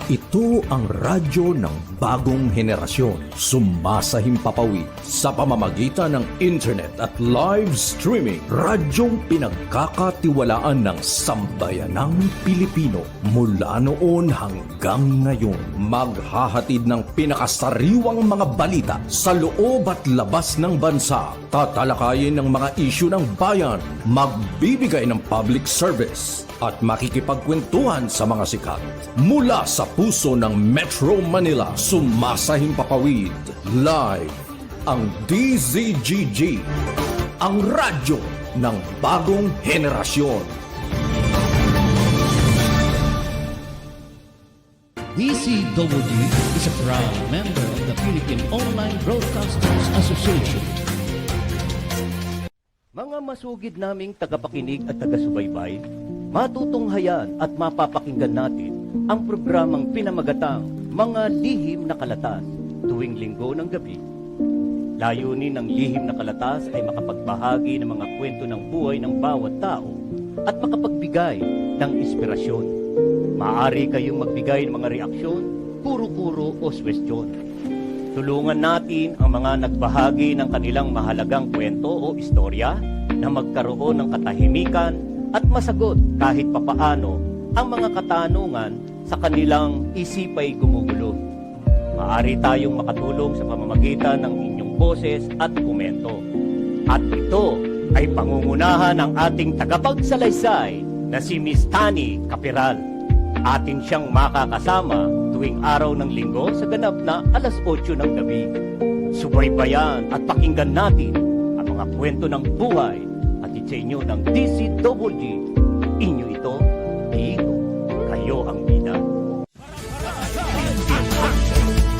Ito ang radyo ng bagong henerasyon. Sumasahimpapawid sa pamamagitan ng internet at live streaming. Radyong pinagkakatiwalaan ng sambayanang Pilipino. Mula noon hanggang ngayon, maghahatid ng pinakasariwang mga balita sa loob at labas ng bansa. Tatalakayin ng mga isyu ng bayan. Magbibigay ng public service at makikipagkwentuhan sa mga sikat. Mula sa puso ng Metro Manila, sumasahimpapawid live ang DZGG, ang radyo ng bagong henerasyon. DZGG is a proud member of the Philippine Online Broadcasters Association. Mga masugid naming tagapakinig at taga-subaybay, matutunghayan at mapapakinggan natin ang programang pinamagatang Mga Lihim na Kalatas tuwing linggo ng gabi. Layunin ng Lihim na Kalatas ay makapagbahagi ng mga kwento ng buhay ng bawat tao at makapagbigay ng inspirasyon. Maaari kayong magbigay ng mga reaksyon, kuro-kuro o suwestyon. Tulungan natin ang mga nagbahagi ng kanilang mahalagang kwento o istorya na magkaroon ng katahimikan at masagot kahit papaano ang mga katanungan sa kanilang isipay gumugulo. Maaari tayong makatulong sa pamamagitan ng inyong boses at komento. At ito ay pangungunahan ng ating tagapagsalaysay na si Miss Tani Capiral. Atin siyang makakasama tuwing araw ng linggo sa ganap na alas 8 ng gabi. Subaybayan at pakinggan natin ang mga kwento ng buhay at sa inyo ng DZGG. Inyo ito, dito, kayo ang bida.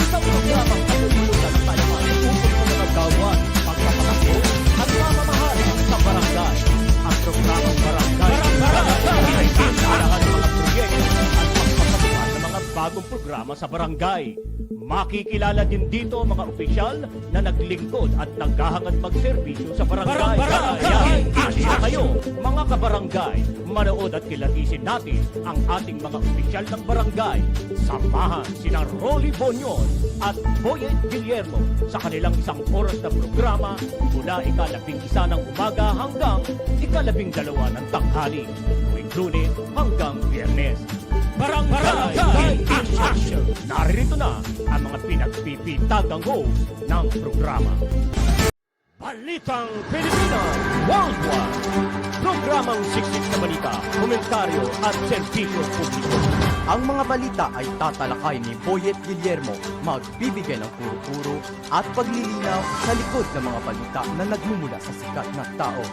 Isang programang katutulugan sa Taiwan upang sa mga gawan, pagpapakasyon at mamamahal sa barangay. Ang programang barangay ay pinalahan ng mga proyekto at pagpapagawa ng mga bagong programa sa barangay. Makikilala din dito ang mga opisyal na naglingkod at naghahangad magserbisyo sa barangay. Kaya kayo, mga kabarangay, manood at kilatisin natin ang ating mga opisyal ng barangay. Samahan sina Rolly Bonyon at Boyet Guillermo sa kanilang isang oras na programa mula ika-11 ng umaga hanggang ika-12 ng tanghali, tuwing Lunes hanggang Biyernes. Barangay in Action! Narito na ang mga pinagpipintagang host ng programa. Balitang Pilipinas Worldwide! Programang siksik na balita, komentaryo at serbisyo publiko. Ang mga balita ay tatalakay ni Boyet Guillermo, magbibigay ng puro-puro at paglilinaw sa likod ng mga balita na nagmumula sa sikat na tao.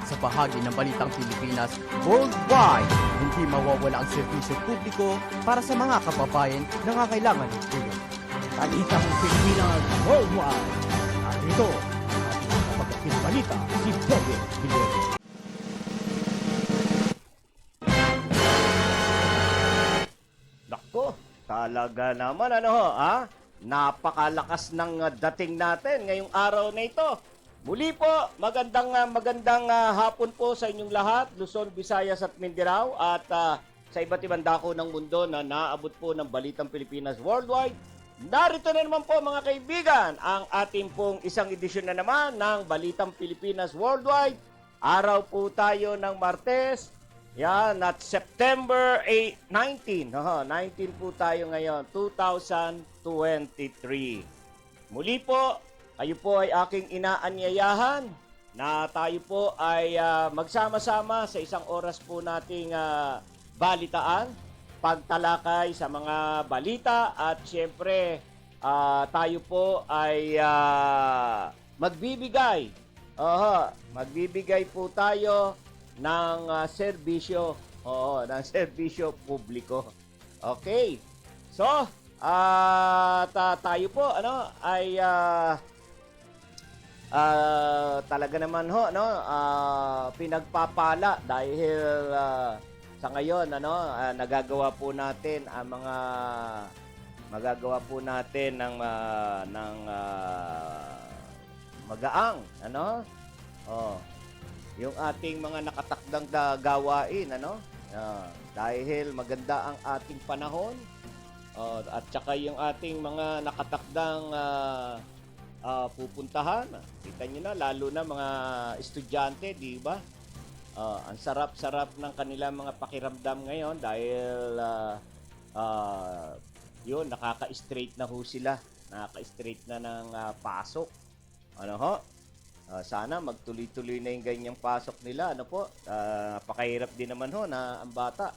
Sa bahagi ng Balitang Pilipinas Worldwide, hindi mawawala ang serbisyo publiko para sa mga kababayan na nangangailangan ng tulong. Balitang Pilipinas Worldwide. At ito, ating kapagkakil balita, si Boyet Guillermo. Nako, talaga naman napakalakas ng dating natin ngayong araw na ito. Muli po, magandang hapon po sa inyong lahat, Luzon, Visayas at Mindanao at sa iba't ibang dako ng mundo na naabot po ng Balitang Pilipinas Worldwide. Narito na naman po mga kaibigan ang ating pong isang edisyon na naman ng Balitang Pilipinas Worldwide. Araw po tayo ng Martes, yan, at September 19 po tayo ngayon, 2023. Muli po, kayo po ay aking inaanyayahan na tayo po ay magsama-sama sa isang oras po nating balitaan, pagtalakay sa mga balita at siyempre tayo po ay magbibigay po tayo ng serbisyo, ng serbisyo publiko. Okay. So, tayo po ay talaga naman pinagpapala dahil sa ngayon nagagawa po natin ang mga ng magaang yung ating mga nakatakdang gawain dahil maganda ang ating panahon At saka yung ating mga nakatakdang pupuntahan. Kita nyo na, lalo na mga estudyante, di ba? Ang sarap-sarap ng kanilang mga pakiramdam ngayon dahil yun, nakaka-straight na ho sila. Nakaka-straight na ng pasok. Ano ho? Sana magtuloy-tuloy na yung ganyang pasok nila. Ano po? Pakahirap din naman ho na ang bata.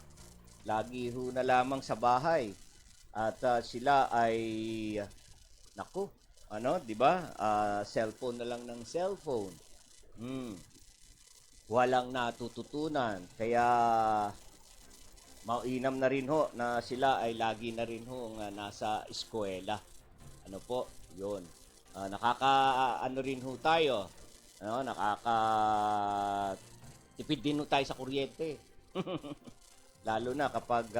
Lagi ho na lamang sa bahay. At sila ay, naku, ano, di ba? Cellphone na lang ng cellphone. Walang natututunan. Kaya mainam na rin ho na sila ay lagi na rin ho nasa eskwela. Ano po? Yun. Ano rin ho tayo. Ano, tipid din ho tayo sa kuryente. Lalo na kapag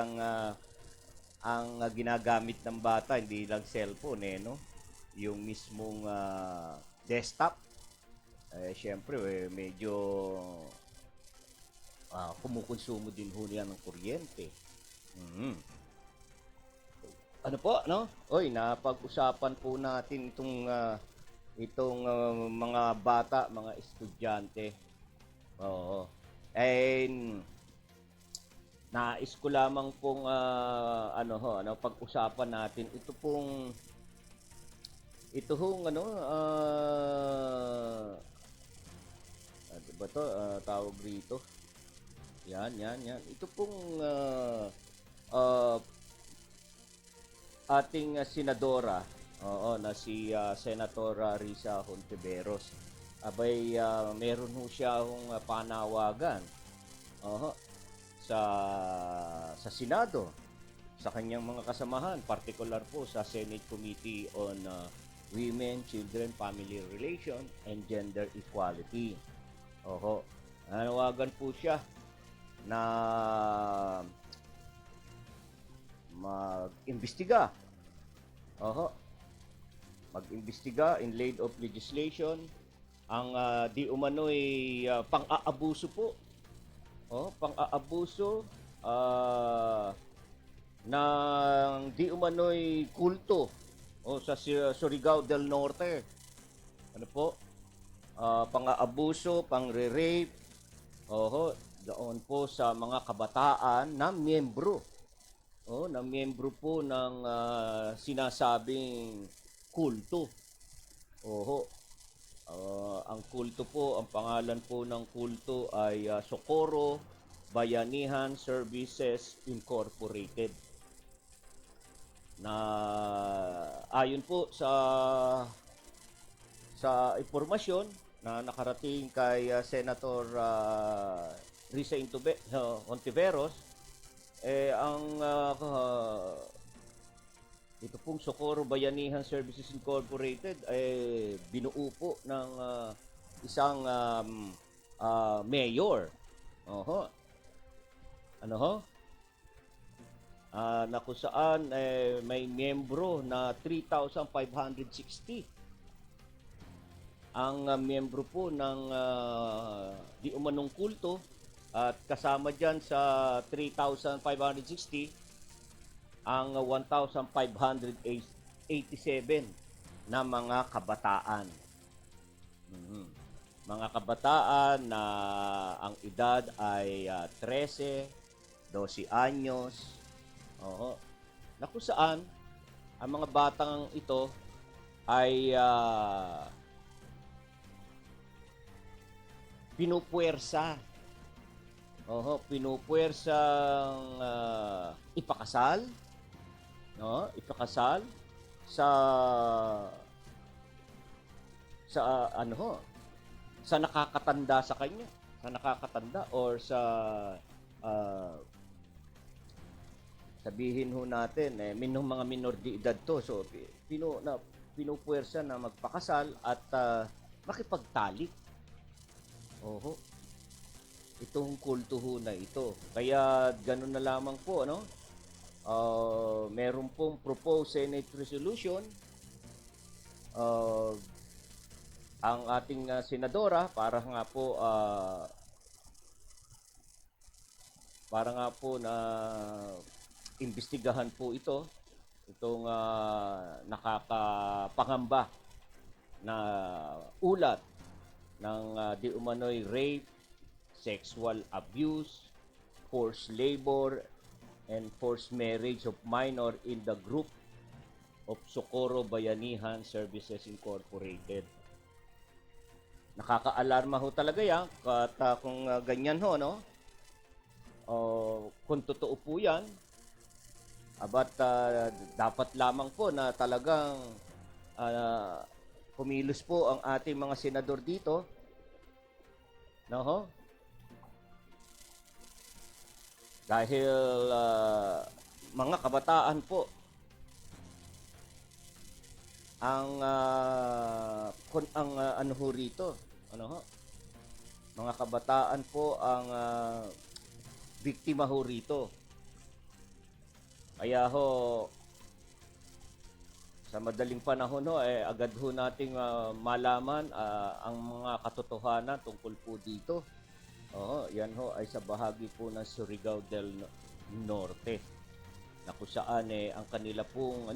ang ginagamit ng bata hindi lang cellphone no? Yung mismong desktop. Syempre medyo kumukonsumo din ho niya ng kuryente. Ano po, no? Oy, napag-usapan po natin itong mga bata, mga estudyante. Oo. And nais ko lamang pong pag-usapan natin ito hong diba to, tawag rito. Yan. Ito pong ating senadora, na si Senator Risa Hontiveros. Abay, meron ho siya panawagan sa Senado, sa kanyang mga kasamahan, particular po sa Senate Committee on Women, Children, Family Relations, and Gender Equality. Nanawagan po siya na mag-imbestiga. Mag-imbestiga in light of legislation ang di umano'y pang-aabuso po. Pang-aabuso ng di umano'y kulto sa Surigao del Norte. Ano po? Pang-aabuso, pang-rape. Doon po sa mga kabataan na miyembro. Na miyembro po ng sinasabing kulto. Ang kulto po, ang pangalan po ng kulto ay Socorro Bayanihan Services Incorporated. Na ayon po sa impormasyon na nakarating kay Senator Risa Hontiveros, ito pong Socorro Bayanihan Services Incorporated binuo po ng isang mayor. Na kung saan may miyembro na 3,560. Ang miyembro po ng di umanong kulto, at kasama dyan sa 3,560 ang 1,587 na mga kabataan. Mga kabataan na ang edad ay 13, 12 anyos. Na kung saan ang mga batang ito ay pinupuwersa. Pinupuwersang ipakasal, ipakasal sa nakakatanda sa kanya, sa nakakatanda or sa sabihin ho natin mga minor de edad to. So pinupuwersa na magpakasal at makipagtalik. Itong kulto ho na ito. Kaya ganun na lamang po, meron pong proposed Senate resolution ang ating senadora para nga po na imbestigahan po ito itong nakakapangamba na ulat ng di umano'y rape, sexual abuse, forced labor, and forced marriage of minor in the group of Socorro Bayanihan Services Incorporated. Nakaka-alarma ho talaga yan at kung ganyan ho, no? Kung totoo po yan, dapat lamang po na talagang kumilos po ang ating mga senador dito. No ho? Dahil mga kabataan po ang ano ho rito, ano ho? Mga kabataan po ang biktima ho rito. Kaya ho, sa madaling panahon ho, agad ho nating malaman ang mga katotohanan tungkol po dito. Yan ho ay sa bahagi po ng Surigao del Norte, na kung saan ang kanila pong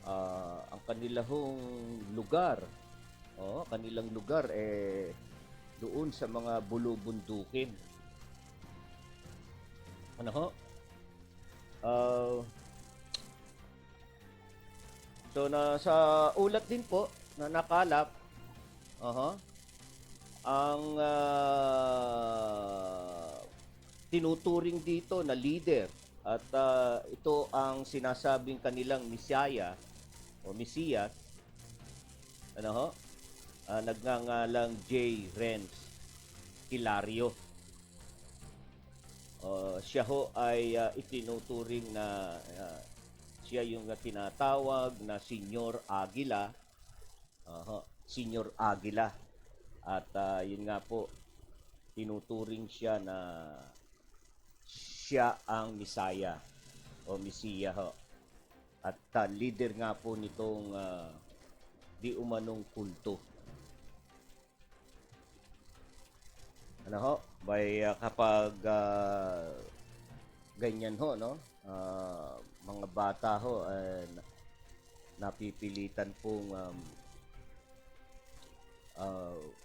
ang kanilang lugar, kanilang lugar doon sa mga bulubundukin. Ano ho? So sa ulat din po na nakalap, ang tinuturing dito na leader at ito ang sinasabing kanilang Misaya o Mesiyas, nagngangalang J. Renz Hilario. Siya ho ay itinuturing na siya yung tinatawag na Senyor Aguila. Senyor Aguila. At yun nga po, tinuturing siya na siya ang Misaya o Mesiya ho. At leader nga po nitong di umanong kulto. Ano ho? Kapag ganyan ho, no? Mga bata ho, napipilitan pong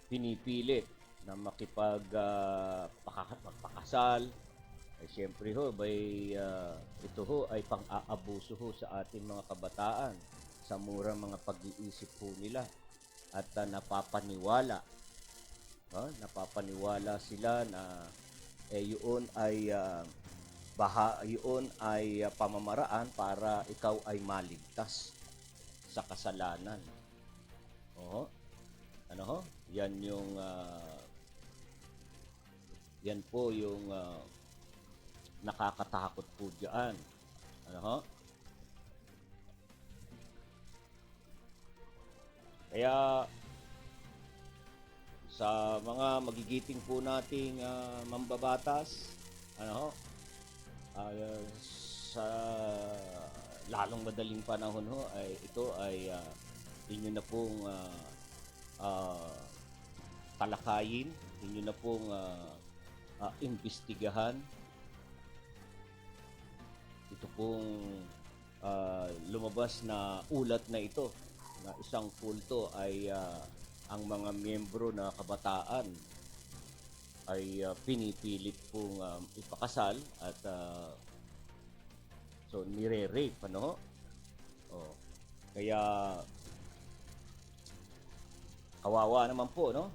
pinipilit na magpakasal. Siyempre ho, ito ho ay pang-aabuso ho sa ating mga kabataan sa murang mga pag-iisip po nila at napapaniwala sila na yun ay yun ay pamamaraan para ikaw ay maligtas sa kasalanan. Ano ho? Yan yung yan po yung nakakatakot po diyan. Ano ho? Kaya sa mga magigiting po nating mambabatas, ano ho? Sa lalong madaling panahon ho ay ito ay inyo na pong talakayin, inyo na pong imbestigahan. Ito pong lumabas na ulat na ito na isang kulto ay ang mga miyembro na kabataan ay pinipilit pong ipakasal at so nire-rape, ano? Kaya kawawa naman po, no?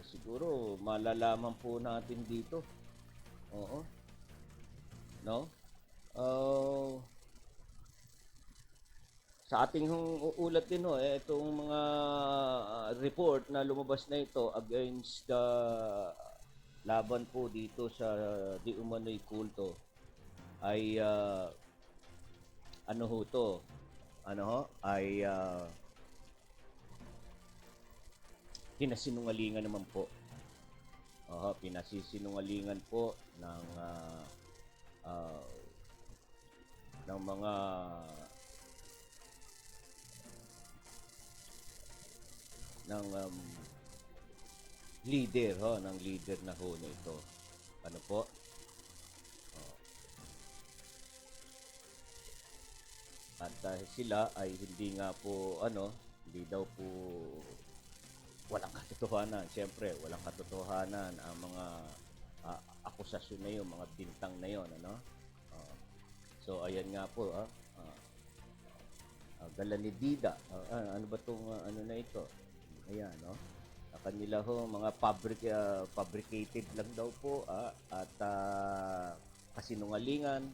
Siguro malalaman po natin dito. No? Sa ating ulat din itong mga report na lumabas na ito against the laban po dito sa di umano'y kulto ay pinasinungalingan naman po. Pinasisinungalingan po ng mga leader ng leader na ho na ito. Ano po? At sila ay hindi nga po hindi daw po walang katotohanan. Siyempre, walang katotohanan ang mga akusasyon na yun, mga bintang na yun, ano? So, ayan nga po, gala ni Dida. Ano ba itong ano na ito? Ayan, no? Sa kanila ho, mga fabricated lang daw po, at kasinungalingan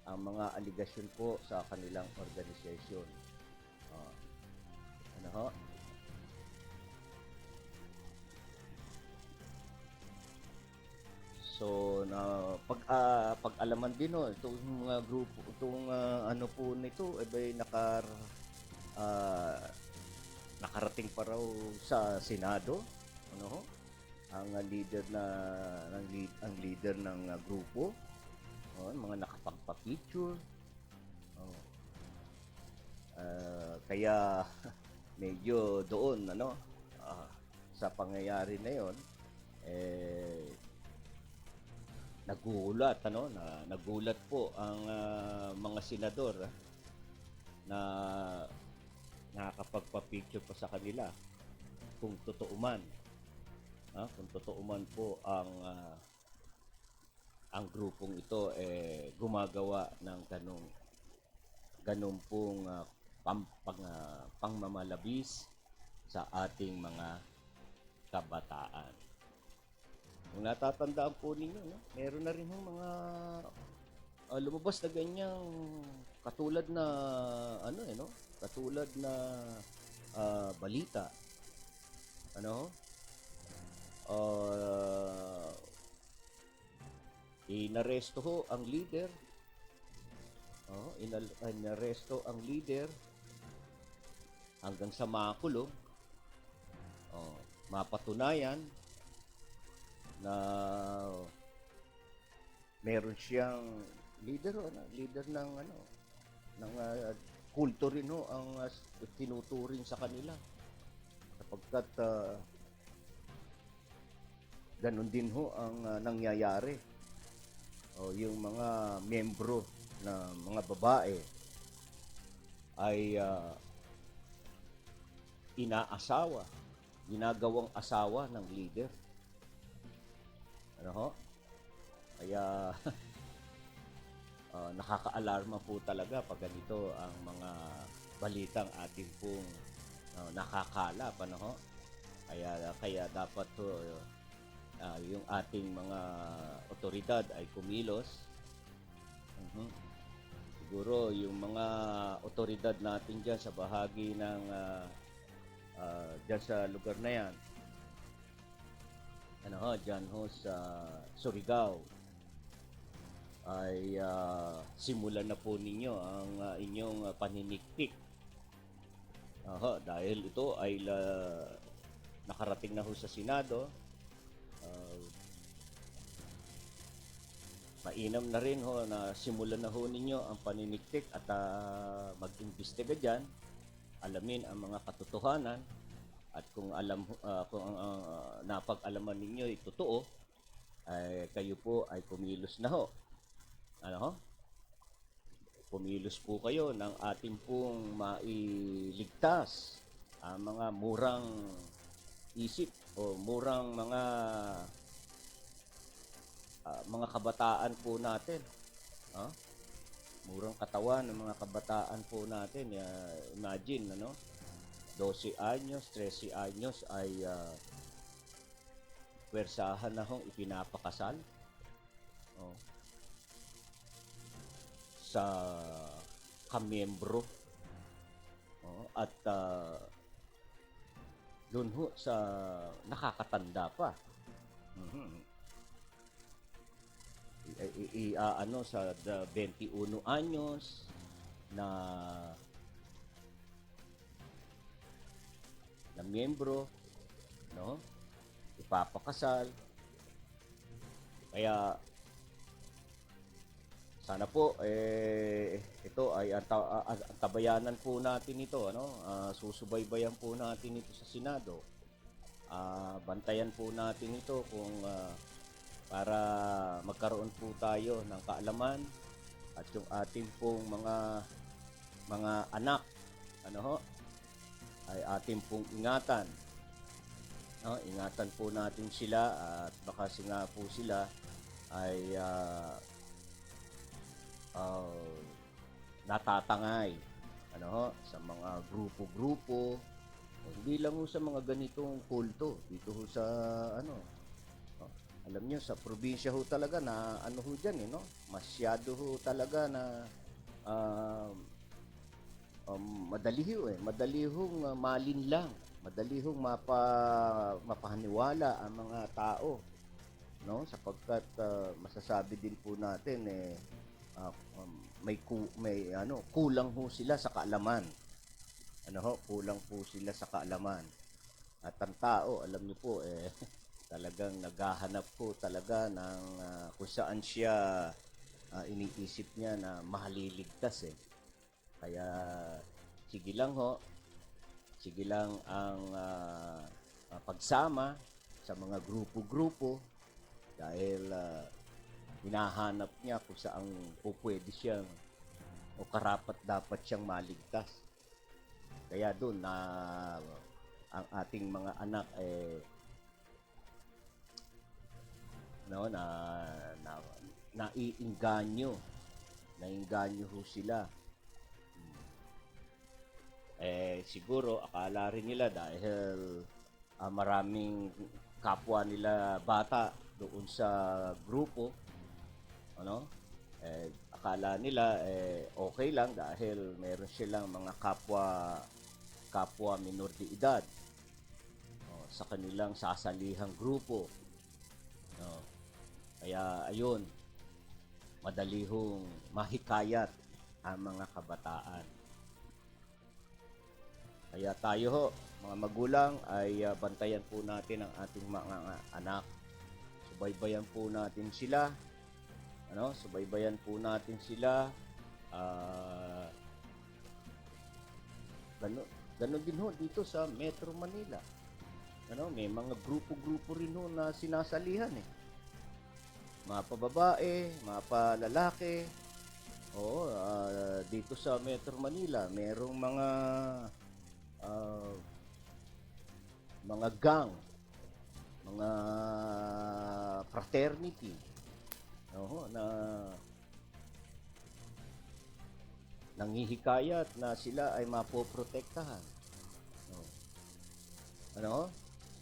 ang mga aligasyon po sa kanilang organisasyon. Ano ho? So na pag-alaman din itong mga grupo, itong ano po nito ay nakarating pa raw sa Senado, ano ho? Ang leader ang leader ng grupo, mga nakapagpa-picture. Kaya medyo doon sa pangyayari na 'yon nagulat po ang mga senador na nakakapagpa-picture pa sa kanila kung totoo man po ang grupong ito gumagawa ng ganung pong pangmamalabis sa ating mga kabataan. Kung natatandaan po ninyo, meron na rin mga lumabas na ganyang katulad na katulad na balita. Inaresto ho ang leader. Inaresto ang leader hanggang sa makulong. Mapatunayan na meron siyang leader ng kulto rin ang tinuturing sa kanila, sapagkat ganun din ang nangyayari. Yung mga membro na mga babae ay ginagawang asawa ng leader. Kaya nakaka-alarma po talaga pag ganito ang mga balitang ating pong nakakalap, kaya dapat yung ating mga otoridad ay kumilos. Siguro yung mga otoridad natin dyan sa bahagi ng dyan sa lugar na yan, dyan ho sa Surigao, ay simulan na po ninyo ang inyong paniniktik. Dahil ito ay nakarating na ho sa Senado. Mainam na rin ho na simulan na ho ninyo ang paniniktik at mag-imbestiga dyan, alamin ang mga katotohanan. At kung napag-alaman ninyo ay totoo, ay kayo po ay kumilos na ho. Kumilos po kayo ng ating pong mailigtas ang mga murang isip o murang mga kabataan po natin. Murang katawan ng mga kabataan po natin. Imagine, 12 anyos, 13 anyos ay pwersahan na hong ipinapakasal sa kamiyembro at doon ho sa nakakatanda pa. Sa 21 anyos na miyembro, ipapakasal. Kaya sana po ito ay ang tabayanan po natin ito, susubaybayan po natin ito sa Senado. Bantayan po natin ito kung para magkaroon po tayo ng kaalaman at yung ating pong mga mga anak, ano ho, ay ating pong ingatan. No, ingatan po natin sila at baka nga po sila ay natatangay ano ho, sa mga grupo-grupo, hindi lang ho sa mga ganitong kulto dito ho sa ano. Alam niyo sa probinsya ho talaga na ano ho diyan no? Masyado ho talaga na madali ho madali hong malinlang, madali hong mapahaniwala ang mga tao, no? Sapagkat masasabi din po natin may kulang ho sila sa kaalaman. Ano ho, kulang po sila sa kaalaman. At ang tao, alam niyo po talagang naghahanap po talaga ng kung saan siya iniisip niya na mahaliligtas Kaya sige lang ho, sige lang ang pagsama sa mga grupo-grupo dahil hinahanap niya kung saan pwede siyang o karapat dapat siyang maligtas. Kaya doon na ang ating mga anak naiinganyo ho sila. Siguro akala rin nila dahil maraming kapwa nila bata doon sa grupo, ano? Akala nila okay lang dahil meron silang mga kapwa minor de edad sa kanilang sasalihang grupo. Kaya ayun, madali hong mahikayat ang mga kabataan. Kaya tayo ho, mga magulang, ay bantayan po natin ang ating mga anak. Subaybayan po natin sila. Subaybayan po natin sila. Ganon din ho dito sa Metro Manila. May mga grupo-grupo rin ho na sinasalihan Mga pababae, mga palalaki. Dito sa Metro Manila, merong mga gang, mga fraternity na nanghihikayat na sila ay mapoprotektahan.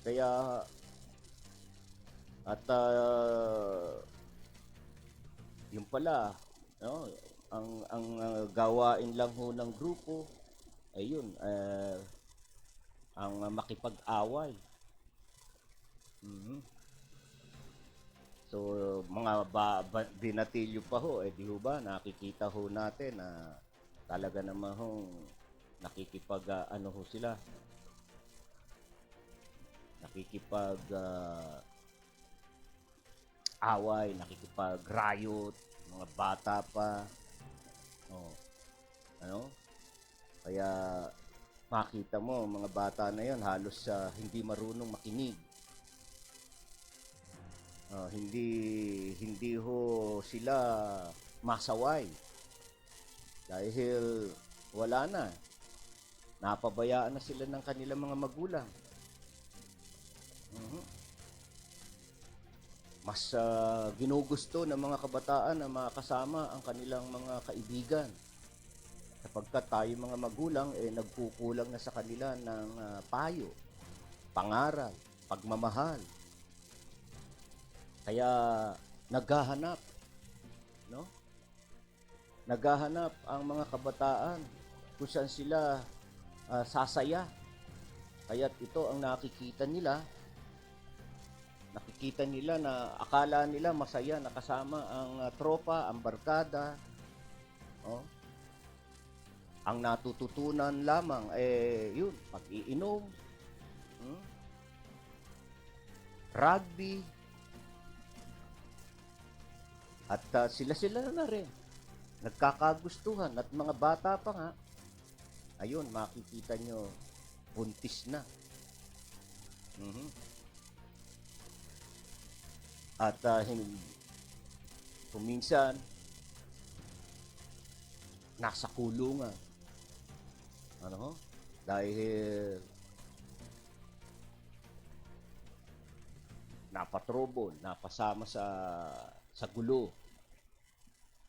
Kaya at yung pala ang gawain lang ho ng grupo ay yun ang makipag-away. So mga binatilyo pa ho di ho ba nakikita ho natin na talaga naman ho nakikipag ho sila, nakikipag away, nakikipag riot, mga bata pa. Kaya makita mo mga bata na yon halos hindi marunong makinig. Hindi ho sila masaway dahil wala na, napabayaan na sila ng kanilang mga magulang. Mas ginugusto ng mga kabataan na makasama ang kanilang mga kaibigan sapagkat tayo mga magulang nagkukulang na sa kanila ng payo, pangaral, pagmamahal. Kaya naghahanap ang mga kabataan kung saan sila sasaya. Kaya't ito ang nakikita nila na akala nila masaya nakasama ang tropa, ang barkada. Ang natututunan lamang yun, pag-iinom, rugby, at sila na rin nagkakagustuhan at mga bata pa nga, ayun, makikita nyo buntis na. At kung minsan nasa kulungan. Ano ho? Dahil napatrobol, napasama sa gulo,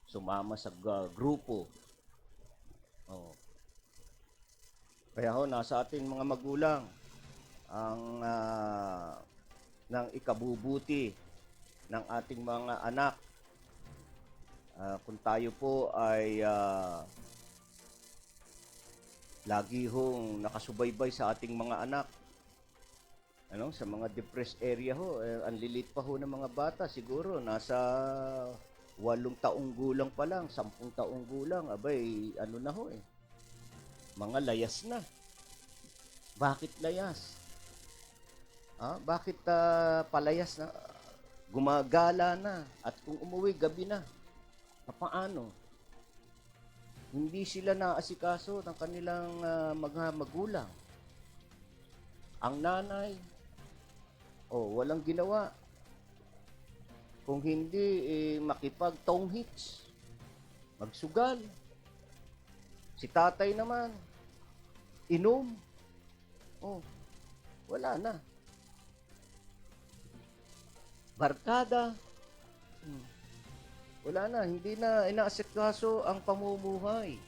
sumama sa grupo. Oh. Kaya ho, nasa ating mga magulang ang ng ikabubuti ng ating mga anak. Kung tayo po ay lagi hong nakasubaybay sa ating mga anak, sa mga depressed area ho, ang lilit pa ho ng mga bata, siguro nasa 8 taong gulang pa lang, 10 taong gulang, abay, na ho mga layas na. Bakit layas? Bakit palayas na? Gumagala na. At kung umuwi, gabi na. Paano? Hindi sila naasikaso ng kanilang mga magulang. Ang nanay, walang ginawa. Kung hindi, makipag-tong hits. Magsugal. Si tatay naman, inom. Wala na. Barkada. Wala na, hindi na inaasikaso ang pamumuhay.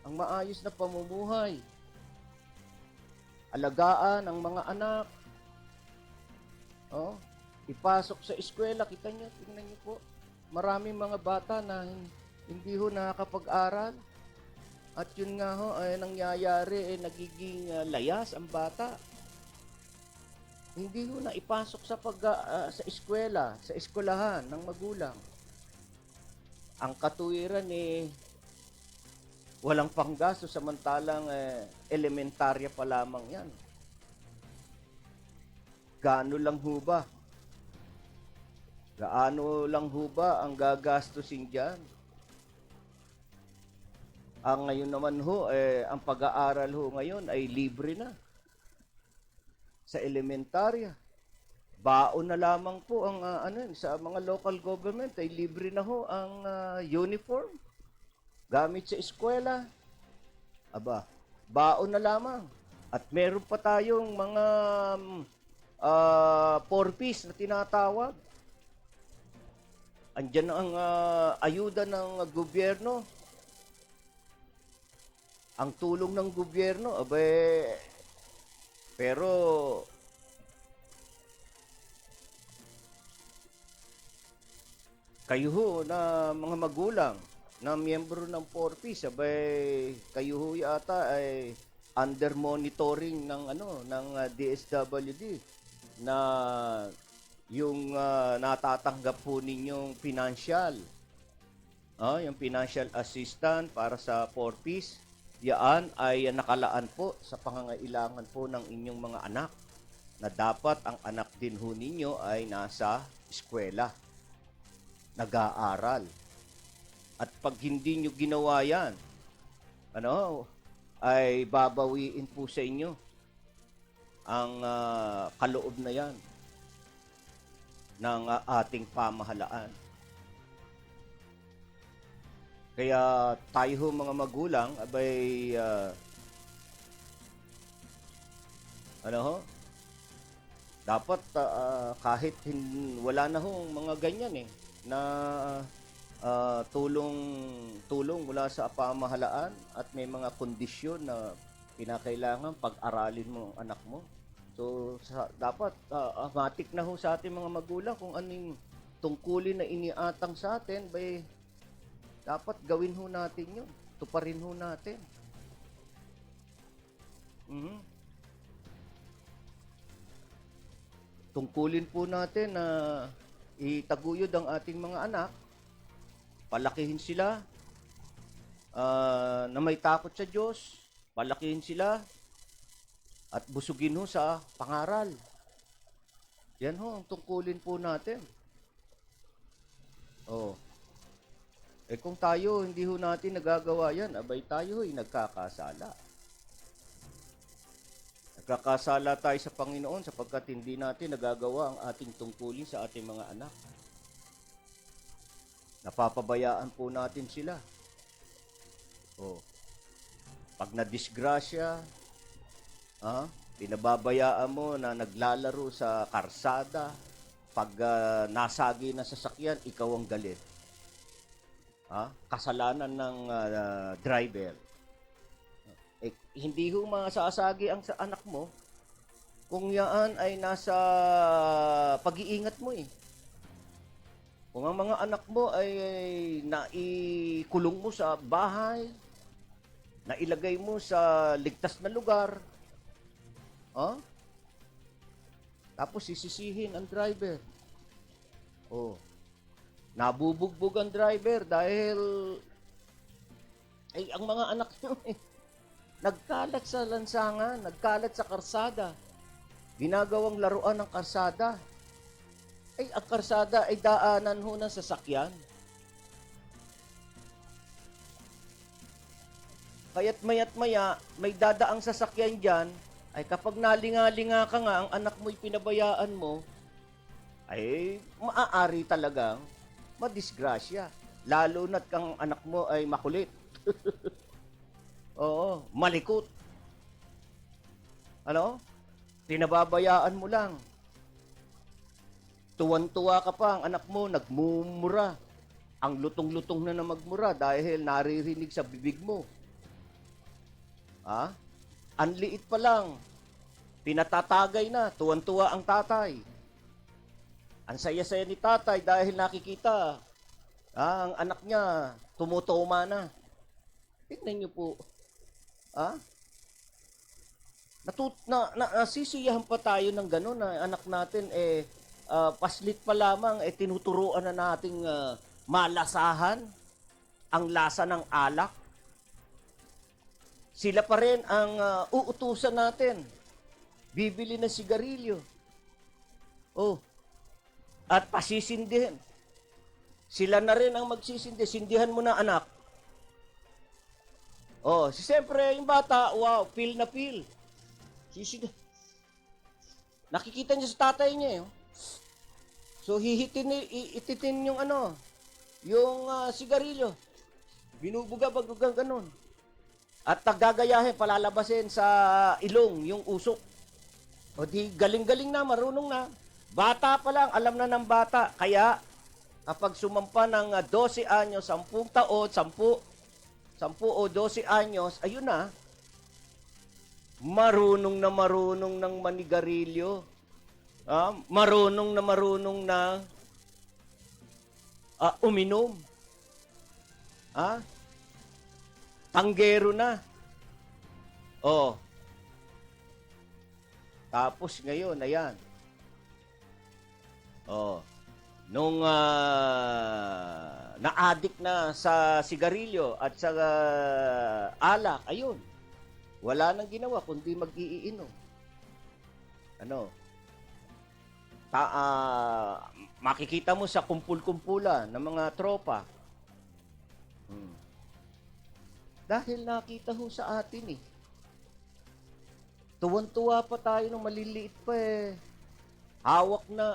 Ang maayos na pamumuhay. Alagaan ang mga anak. Ipasok sa eskwela, kita nyo, tingnan nyo po. Maraming mga bata na hindi ho nakakapag-aral. At yun nga ho, ay nangyayari, nagiging layas ang bata. Hindi ho na ipasok sa sa eskwela, sa eskwelahan ng magulang. Ang katuwiran walang panggasto, samantalang elementarya pa lamang yan. Gaano lang ho ba? Gaano lang ho ba ang gagastusin dyan? Ang ngayon naman ho, ang pag-aaral ho ngayon ay libre na. Sa elementarya. Baon na lamang po ang sa mga local government ay libre na ho ang uniform. Gamit sa eskwela. Aba, baon na lamang. At meron pa tayong mga 4Ps na tinatawag. Andiyan ang ayuda ng gobyerno. Ang tulong ng gobyerno, pero kayo ho na mga magulang na miyembro ng 4Ps, kayo ho yata ay under monitoring ng DSWD na yung natatanggap po ninyong financial. Yung financial assistance para sa 4Ps. Yan ay nakalaan po sa pangangailangan po ng inyong mga anak na dapat ang anak din ho ninyo ay nasa eskwela, nag-aaral. At pag hindi nyo ginawa yan, ay babawiin po sa inyo ang kaloob na yan ng ating pamahalaan. Kaya tayo ho mga magulang, dapat kahit wala na ho mga ganyan na tulong mula sa pamahalaan at may mga kondisyon na kinakailangan pag-aralin mo ang anak mo. So dapat matik na ho sa ating mga magulang kung anong tungkulin na iniatang sa atin, dapat gawin ho natin yun. Tuparin ho natin. Tungkulin po natin na itaguyod ang ating mga anak, palakihin sila, na may takot sa Diyos, palakihin sila, at busugin ho sa pangaral. Yan ho ang tungkulin po natin. Kung tayo hindi ho natin nagagawa yan, tayo ho'y nagkakasala. Nagkakasala tayo sa Panginoon sapagkat hindi natin nagagawa ang ating tungkulin sa ating mga anak. Napapabayaan po natin sila. Pag nadisgrasya, pinababayaan mo na naglalaro sa karsada, pag nasagi na sasakyan, ikaw ang galit. Kasalanan ng driver. Hindi ho masasagi ang sa anak mo kung yaan ay nasa pag-iingat mo eh. Kung ang mga anak mo ay naikulong mo sa bahay, nailagay mo sa ligtas na lugar, tapos sisisihin ang driver. Nabubugbog ang driver dahil ang mga anak nyo nagkalat sa lansangan, nagkalat sa karsada. Ginagawang laruan ng karsada. Ang karsada ay daanan ho ng sasakyan. Kaya't mayat maya, may dadaang sasakyan dyan, ay kapag nalinga-linga ka nga, ang anak mo'y pinabayaan mo, ay maaari talagang madisgrasya. Lalo na't kang anak mo ay makulit. Oo, malikot. Pinababayaan mo lang. Tuwan-tuwa ka pa, ang anak mo nagmumura. Ang lutong-lutong na magmura dahil naririnig sa bibig mo. Ang liit pa lang, pinatatagay na, tuwan-tuwa ang tatay. Ang saya-saya ni tatay dahil nakikita, ang anak niya tumutuma na. Tignan niyo po. Nasisiyahan pa tayo ng gano'n na anak natin paslit pa lamang tinuturuan na nating malasahan ang lasa ng alak. Sila pa rin ang uutusan natin. Bibili ng sigarilyo. At pasisindihin. Sila na rin ang magsisindi. Sindihan mo na, anak. Siyempre, yung bata, wow, feel na feel. Nakikita niya sa tatay niya. So, ititin yung yung sigarilyo. Binubuga-bagugang ganun. At taggagayahin, palalabasin sa ilong, yung usok. Di galing-galing na, marunong na. Bata pa lang, alam na ng bata. Kaya, kapag sumampa ng 12 anyos, 10 taon, 10 o 12 anyos, ayun na, marunong ng manigarilyo. Marunong na uminom. Tanggero na. Tapos ngayon, ayan. Nung na-addict na sa sigarilyo at sa alak, ayun. Wala nang ginawa kundi mag-iinom. Makikita mo sa kumpul-kumpulan ng mga tropa. Dahil nakita ho sa atin Tuwan-tuwa pa tayo nung maliliit pa Hawak na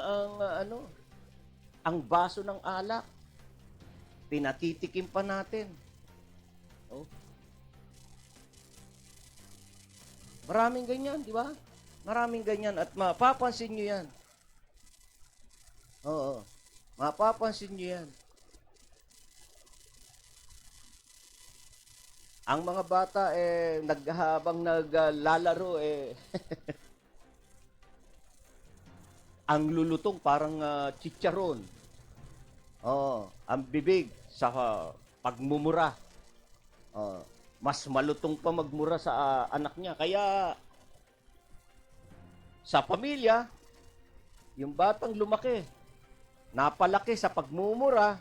ang baso ng alak. Pinatitikim pa natin. Maraming ganyan, di ba? Maraming ganyan at mapapansin nyo yan. Mapapansin nyo yan. Ang mga bata habang naglalaro ang lulutong parang chicharon. Ang bibig sa pagmumura. Mas malutong pa magmura sa anak niya. Kaya sa pamilya, yung batang lumaki, napalaki sa pagmumura,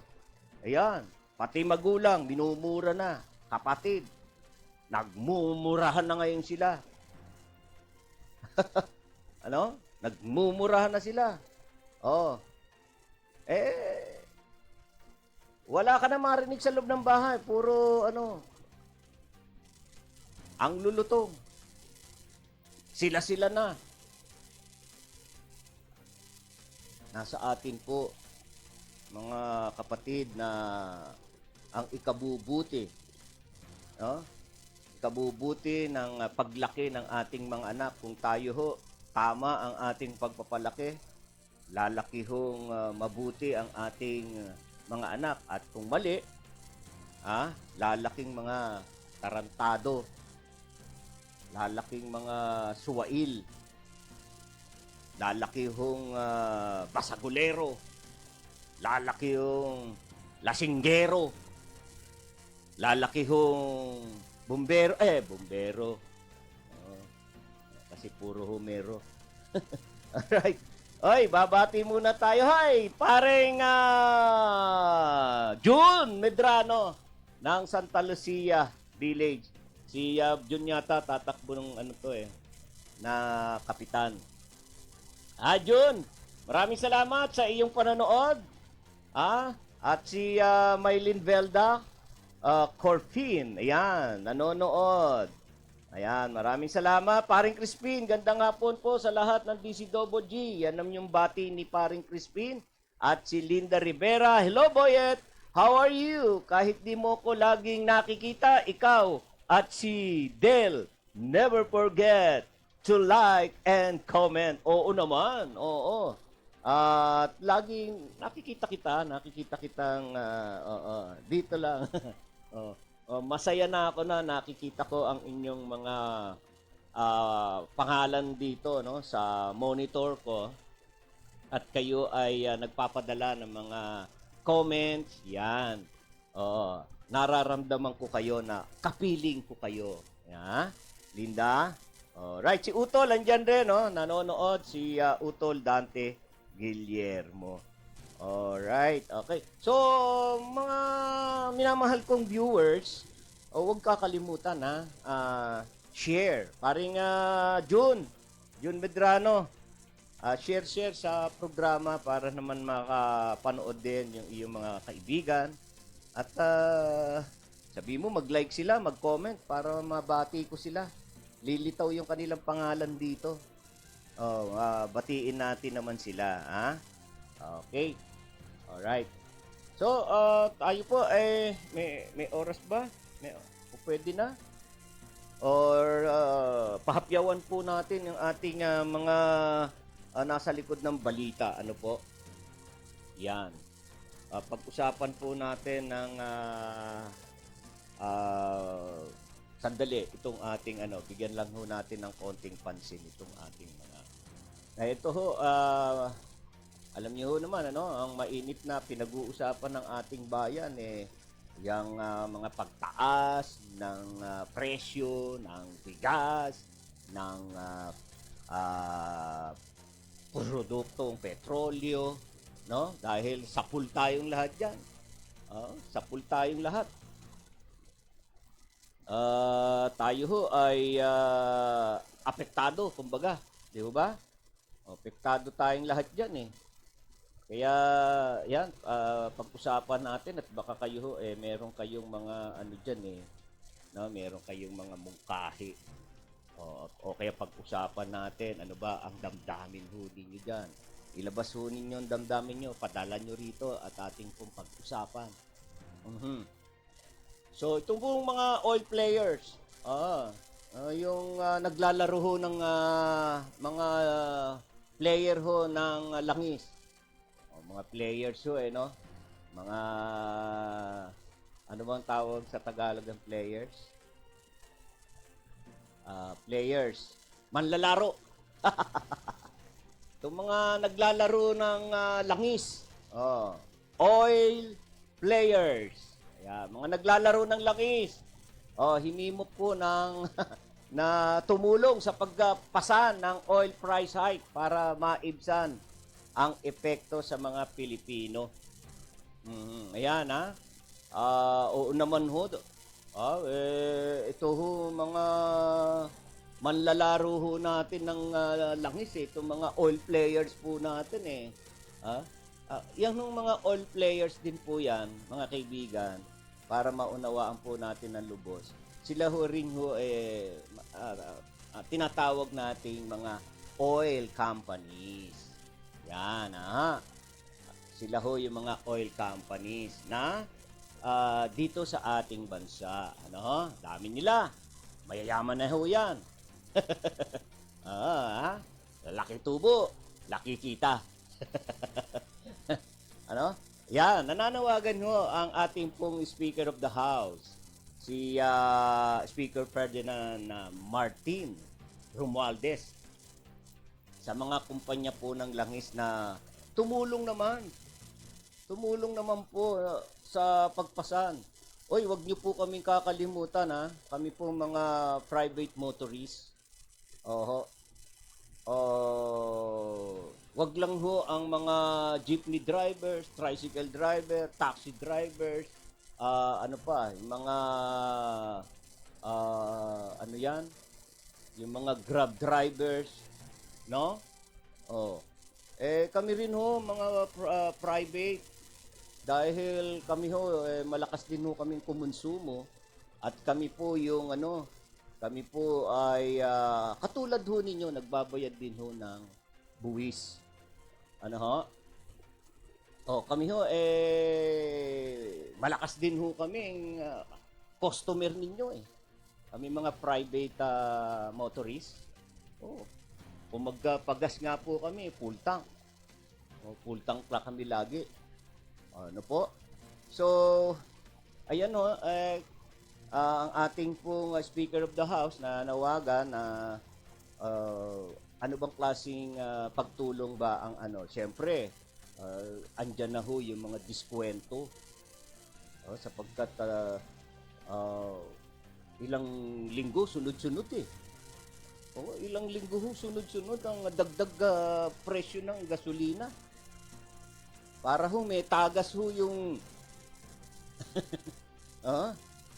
ayan, pati magulang, minumura na. Kapatid, nagmumurahan na ngayon sila. Nagmumurahan na sila. Wala ka na marinig sa loob ng bahay. Puro, ang lulutong. Sila-sila na. Nasa atin po, mga kapatid, na ang ikabubuti, ikabubuti ng paglaki ng ating mga anak. Kung tayo ho, tama ang ating pagpapalaki, lalaki hong mabuti ang ating mga anak. At kung mali, lalaking mga tarantado, lalaking mga suwail, lalaki hong basagulero, lalaki hong lasinggero, lalaki hong bumbero. Oo, kasi puro humero. Alright. Oy, babati muna tayo. Hi, paring June Medrano ng Santa Lucia Village. Si June yata tatakbo ng na kapitan. June, maraming salamat sa iyong panonood. At si Maylin Velda Corfin, ayan, nanonood. Ayan, maraming salamat. Paring Crispin, gandang hapon po sa lahat ng DCWG. Yan ang yung bati ni Paring Crispin. At si Linda Rivera, hello Boyet, how are you? Kahit di mo ko laging nakikita, ikaw at si Del, never forget to like and comment. Oo naman, oo. At laging nakikita kitang dito lang. Masaya na ako na nakikita ko ang inyong mga pangalan dito, no, sa monitor ko. At kayo ay nagpapadala ng mga comments. Yan. Nararamdaman ko kayo na kapiling ko kayo. Yeah? Linda? Right, si Utol, andyan rin, no? Nanonood si Utol Dante Guillermo. Alright, okay. So, mga minamahal kong viewers, huwag kakalimutan, share. Paring June Medrano, share sa programa para naman makapanood din yung iyong mga kaibigan. At sabi mo, mag-like sila, mag-comment para mabati ko sila. Lilitaw yung kanilang pangalan dito. Batiin natin naman sila, Okay. Alright. So, tayo po, may oras ba? Pwede na? Or pahapyawan po natin yung ating mga nasa likod ng balita. Ano po? Yan. Pag-usapan po natin ng sandali, itong ating bigyan lang ho natin ng konting pansin itong ating mga. Ito ho, alam niyo ho naman, ang mainit na pinag-uusapan ng ating bayan, yung mga pagtaas ng presyo, ng bigas, ng produktong petrolyo, no? Dahil sapul tayong lahat yan. Sapul tayong lahat. Tayo ho ay apektado, kumbaga. Di ba? Apektado tayong lahat dyan, Kaya, yan, pag-usapan natin at baka kayo ho, meron kayong mga dyan, no? Meron kayong mga mungkahi. O kaya pag-usapan natin, ano ba ang damdamin ho ninyo dyan. Ilabas ho ninyo ang damdamin nyo, padala nyo rito at ating pong pag-usapan. So, itong pong mga oil players, yung naglalaro ho ng mga player ho ng langis. Mga players ho, no? Mga, ano bang tawag sa Tagalog ng players? Players. Manlalaro. Itong mga naglalaro ng langis. Oil players. Ayan, mga naglalaro ng langis. Hinimok po ng na tumulong sa pagpasa ng oil price hike para maibsan ang epekto sa mga Pilipino. Ayan, oo naman ho. Ito ho, mga manlalaro ho natin ng langis, itong mga oil players po natin, yan ng mga oil players din po yan, mga kaibigan, para maunawaan po natin ng lubos. Sila ho rin ho, tinatawag nating mga oil companies. Yan, Sila ho yung mga oil companies na dito sa ating bansa. Dami nila. Mayayaman na ho yan. Laki tubo, laki kita. Ano? Yan, nananawagan ho ang ating pong Speaker of the House, si Speaker Ferdinand Martin Romualdez, sa mga kumpanya po ng langis na tumulong naman po sa pagpasan. Oy, wag niyo po kaming kakalimutan ha. Kami po mga private motorists. Oho. Wag lang ho ang mga jeepney drivers, tricycle driver, taxi drivers, ano pa, yung mga ano yan? Yung mga grab drivers, no? Kami rin ho mga private, dahil kami ho malakas din ho kaming kumonsumo, at kami po yung kami po ay katulad ho ninyo, nagbabayad din ho ng buwis. Ano ho? Kami ho malakas din ho kaming customer ninyo eh. Kami mga private motorists. Kung magpagas nga po kami, full tank. Full tank pa kami lagi. Ano po? So, ayan ho, ang ating pong Speaker of the House na nawagan na ano bang klaseng pagtulong ba ang Siyempre, andyan na ho yung mga diskwento. Sapagkat ilang linggo sunod-sunod eh. Ilang linggo ho sunod-sunod ang dagdag presyo ng gasolina. Para ho may tagas ho yung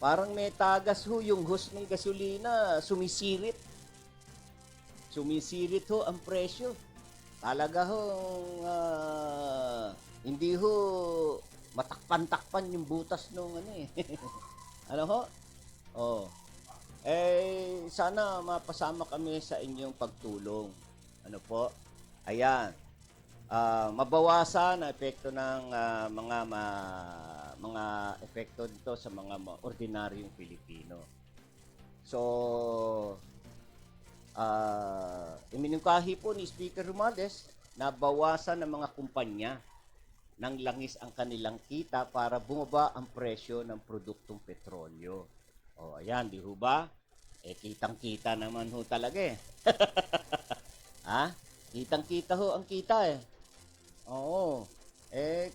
parang may tagas ho yung hose ng gasolina, sumisirit. Sumisirit ho ang presyo. Talaga ho hindi ho matakpan-takpan yung butas nung ano ho? Sana mapasama kami sa inyong pagtulong. Ano po? Ayan. Mabawasan ang epekto ng mga epekto dito sa mga ordinaryong Pilipino. So, iminungkahi po ni Speaker Romualdez na bawasan ng mga kumpanya ng langis ang kanilang kita para bumaba ang presyo ng produktong petrolyo. Ayan, di ho ba? Kitang-kita naman ho talaga eh. Kitang-kita ho ang kita eh. Oo.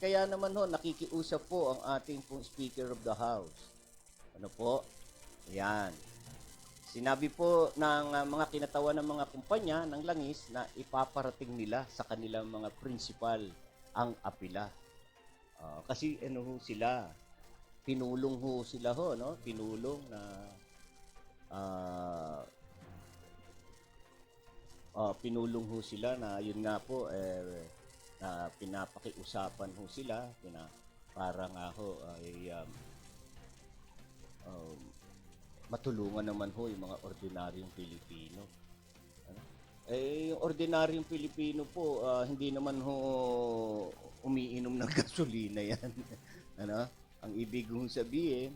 Kaya naman ho, nakikiusap po ang ating pong Speaker of the House. Ano po? Ayan. Sinabi po ng mga kinatawan ng mga kumpanya ng langis na ipaparating nila sa kanilang mga principal ang apila. Kasi ho sila, pinulong ho sila ho, no? Pinulong na pinulong ho sila na yun nga po na pinapakiusapan ho sila para nga ho ay matulungan naman ho yung mga ordinaryong Pilipino. Yung ordinaryong Pilipino po, hindi naman ho umiinom ng gasolina yan. Ang ibig kong sabihin,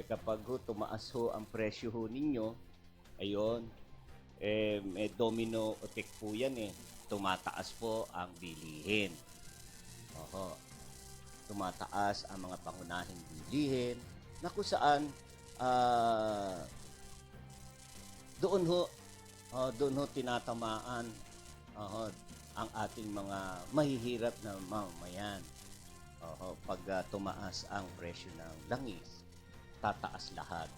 kapag ho tumaas ho ang presyo ho ninyo, ayun, may domino effect po yan eh. Tumataas po ang bilihin. Tumataas ang mga pangunahing bilihin na kung saan doon ho tinatamaan ang ating mga mahihirap na mamamayan. Pag tumaas ang presyo ng langis, tataas lahat.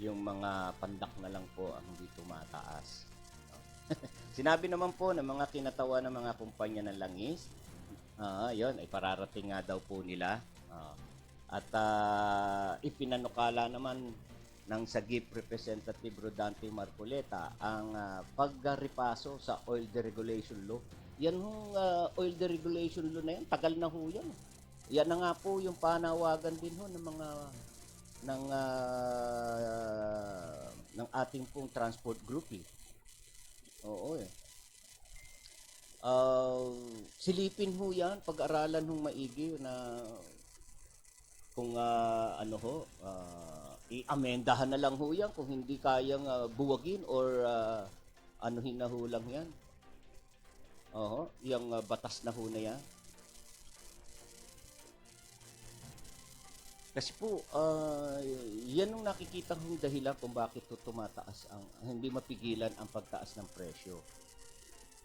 Yung mga pandak na lang po ang hindi tumataas. Sinabi naman po ng mga kinatawa ng mga kumpanya ng langis, yun, ay pararating nga daw po nila. At ipinanukala naman ng Sagip Representative Rodante Marcoleta ang pagrepaso sa oil deregulation law. Yan hong oil deregulation law na yan, tagal na ho yan. Yan na nga po yung panawagan din ho ng mga ng ating pong transport group eh. Oo eh. Silipin ho yan, pag-aralan hong maigi na kung i-amendahan na lang ho yan kung hindi kayang buwagin or anuhin na ho lang yan. Oho, yung batas na ho na yan. Kasi po, yan ang nakikita kong dahilan kung bakit tumataas hindi mapigilan ang pagtaas ng presyo.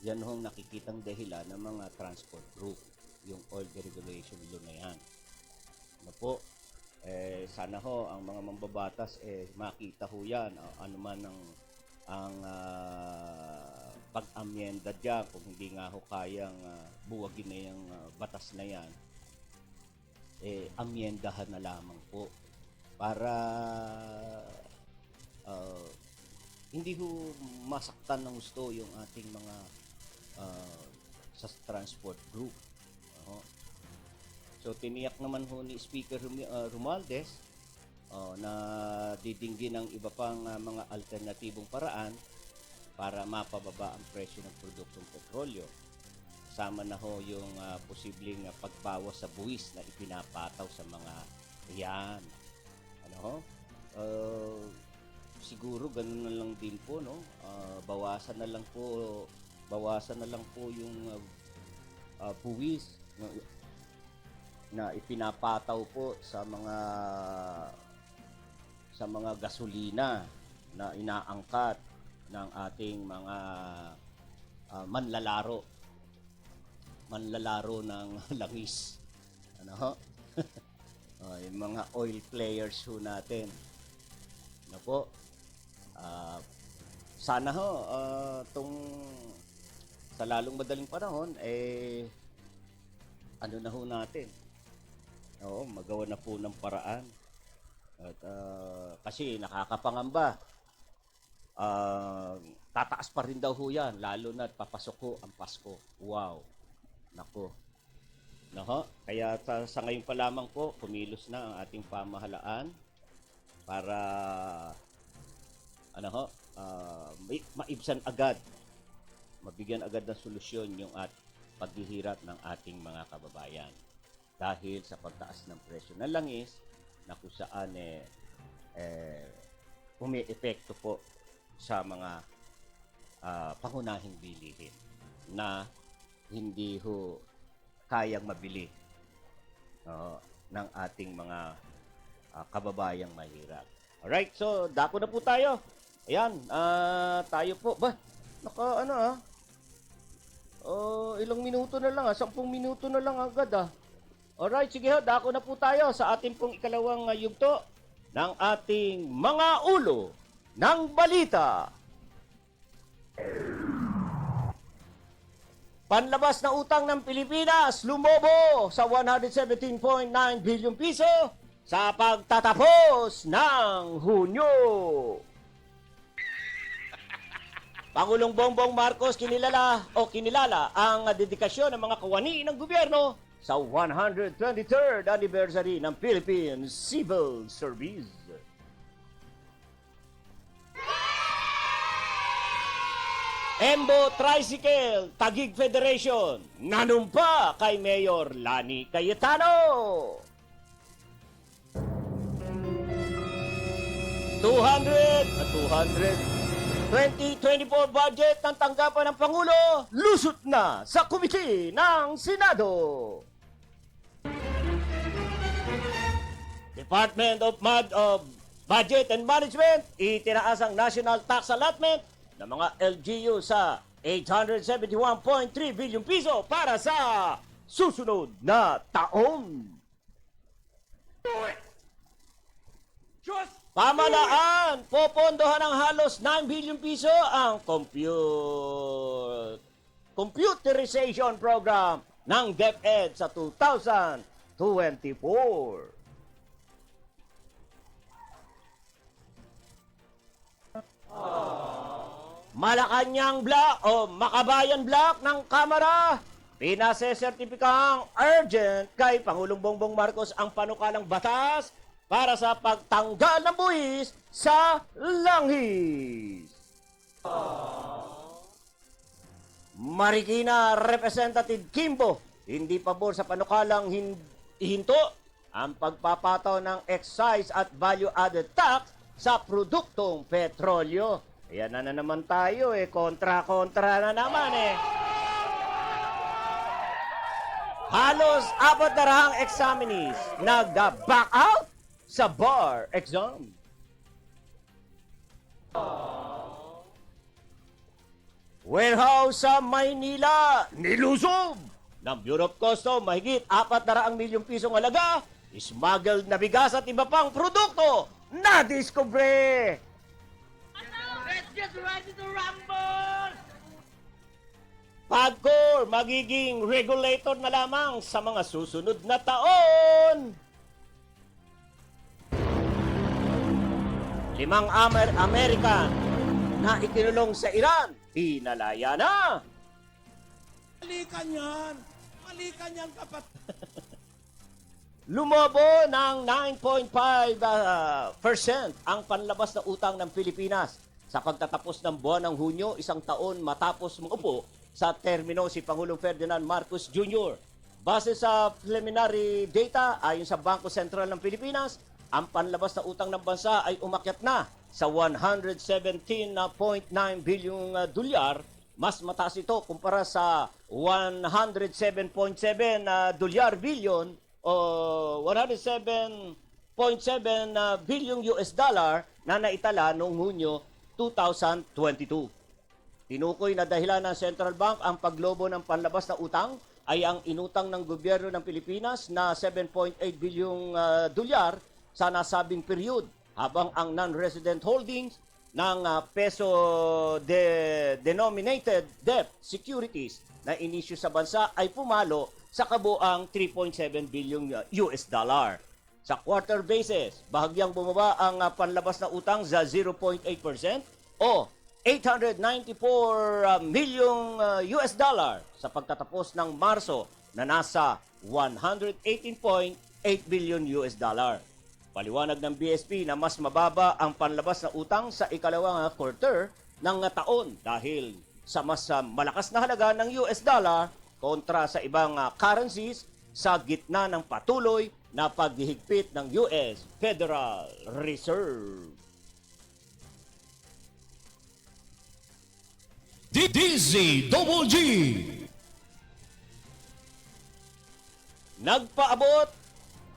Yan ang nakikitang dahilan ng mga transport group, yung oil deregulation law na yan. Ano po, sana ho, ang mga mambabatas, makita ho yan, ano man ang pag-amyenda dyan, kung hindi nga ho kayang buwagin na yung batas na yan, amyendahan na lamang po para hindi ho masaktan ng gusto yung ating mga sa transport group. So tiniyak naman ho ni Speaker Romualdez na didinggin ng iba pang mga alternatibong paraan para mapababa ang presyo ng produktong petrolyo. Kasama na ho yung posibleng pagbawas sa buwis na ipinapataw sa mga yan. Ano ho? Siguro ganun na lang din po, no? Bawasan na lang po yung buwis na ipinapataw po sa mga gasolina na inaangkat ng ating mga manlalaro ng langis. Ano ho? Yung mga oil players ho natin. Ano po? Sana ho, sa lalong madaling panahon, ano na ho natin? Oo, magawa na po ng paraan. At, kasi nakakapangamba. Tataas pa rin daw ho yan, lalo na papasok ho ang Pasko. Wow! Nako. Naho, kaya sa ngayon pa lamang po, kumilos na ang ating pamahalaan para maibsan agad, mabigyan agad ng solusyon yung paghihirap ng ating mga kababayan dahil sa pagtaas ng presyo ng langis na kung saan umi-epekto po sa mga pangunahing bilihin na hindi ho kayang mabili ng ating mga kababayang mahirap. Alright, so dako na po tayo. Ayan, tayo po. Ilang minuto na lang 10 minuto na lang agad Alright, sige ho, dako na po tayo sa ating pong ikalawang yugto ng ating mga ulo ng balita. Panlabas na utang ng Pilipinas lumobo sa 117.9 billion piso sa pagtatapos ng Hunyo. Pangulong Bongbong Marcos kinilala ang dedikasyon ng mga kawani ng gobyerno sa 123rd anniversary ng Philippine Civil Service. Embo Tricycle, Taguig Federation, nanumpa kay Mayor Lani Cayetano. 2024 budget ng tanggapan ng Pangulo, lusot na sa komite ng Senado. Department of Budget and Management, itinaas ang national tax allotment ng mga LGU sa 871.3 billion piso para sa susunod na taon. Pamalaan, popondohan ng halos 9 billion piso ang computerization program ng DepEd sa 2024. Malacanang Block o Makabayan Block ng Kamara, pinasesertipikang urgent kay Pangulong Bongbong Marcos ang panukalang batas para sa pagtanggal ng buwis sa langis. Marikina Representative Kimbo, hindi pabor sa panukalang ihinto ang pagpapataw ng excise at value-added tax sa produktong petrolyo. Ayan na naman tayo kontra-kontra na naman Halos 400 examinees nag-back out sa bar exam. Warehouse sa Maynila, nilusob ng Bureau of Customs mahigit 400 milyong pisong halaga, smuggled na bigas at iba pang produkto na diskubre. Let's get ready to rumble! PAGCOR magiging regulator na lamang sa mga susunod na taon. 5 American na ikinulong sa Iran, pinalaya na. Malikan yan! Malikan yan, kapatid! Lumobo ng 9.5% ang panlabas na utang ng Pilipinas sa pagtatapos ng buwan ng Hunyo, isang taon matapos maupo sa termino si Pangulong Ferdinand Marcos Jr. Base sa preliminary data ayon sa Bangko Sentral ng Pilipinas, ang panlabas na utang ng bansa ay umakyat na sa 117.9 bilyong dolyar. Mas mataas ito kumpara sa 107.7 dolyar bilyon o 107.7 bilyong US dollar na naitala noong Hunyo 2022. Tinukoy na dahilan ng Central Bank ang paglobo ng panlabas na utang ay ang inutang ng gobyerno ng Pilipinas na 7.8 bilyong dolyar sa nasabing period, habang ang non-resident holdings ng peso-denominated debt securities na inisyu sa bansa ay pumalo sa kabuang 3.7 bilyong US dollar. Sa quarter basis, bahagyang bumaba ang panlabas na utang sa 0.8% o 894 milyong US dollar sa pagtatapos ng Marso na nasa 118.8 billion US dollar. Paliwanag ng BSP na mas mababa ang panlabas na utang sa ikalawang quarter ng taon dahil sa mas malakas na halaga ng US dollar kontra sa ibang currencies sa gitna ng patuloy na paghihigpit ng US Federal Reserve. DZGG. Nagpaabot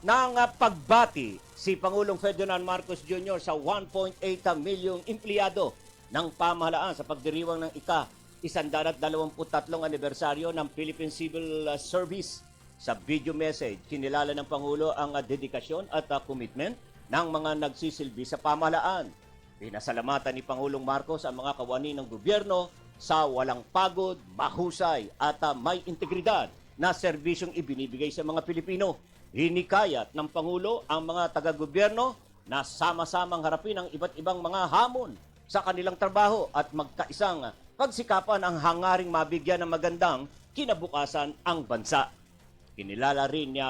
ng pagbati si Pangulong Ferdinand Marcos Jr. sa 1.8 milyong empleyado ng pamahalaan sa pagdiriwang ng ika-123 anibersaryo ng Philippine Civil Service. Sa video message, kinilala ng Pangulo ang dedikasyon at commitment ng mga nagsisilbi sa pamahalaan. Pinasalamatan ni Pangulong Marcos ang mga kawani ng gobyerno sa walang pagod, mahusay at may integridad na serbisyong ibinibigay sa mga Pilipino. Hinikayat ng Pangulo ang mga taga-gobyerno na sama-samang harapin ang iba't ibang mga hamon sa kanilang trabaho at magkaisang pagsikapan ang hangaring mabigyan ng magandang kinabukasan ang bansa. Kinilala rin niya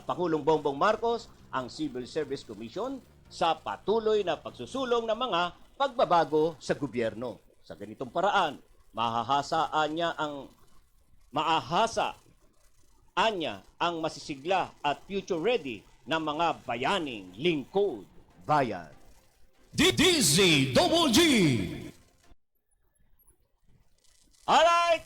Pangulong Bongbong Marcos ang Civil Service Commission sa patuloy na pagsusulong ng mga pagbabago sa gobyerno. Sa ganitong paraan, maahasaan niya ang masisigla at future-ready na mga bayaning lingkod bayan. DZGG. Alright!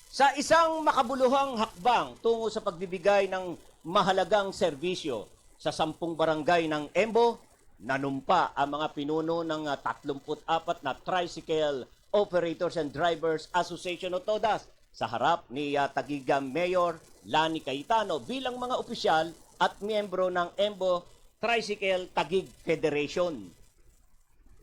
Sa isang makabuluhang hakbang tungo sa pagbibigay ng mahalagang serbisyo sa 10 barangay ng Embo, nanumpa ang mga pinuno ng 34 na Tricycle Operators and Drivers Association o TODAS sa harap ni Taguig Mayor Lani Cayetano bilang mga opisyal at miyembro ng Embo Tricycle Taguig Federation.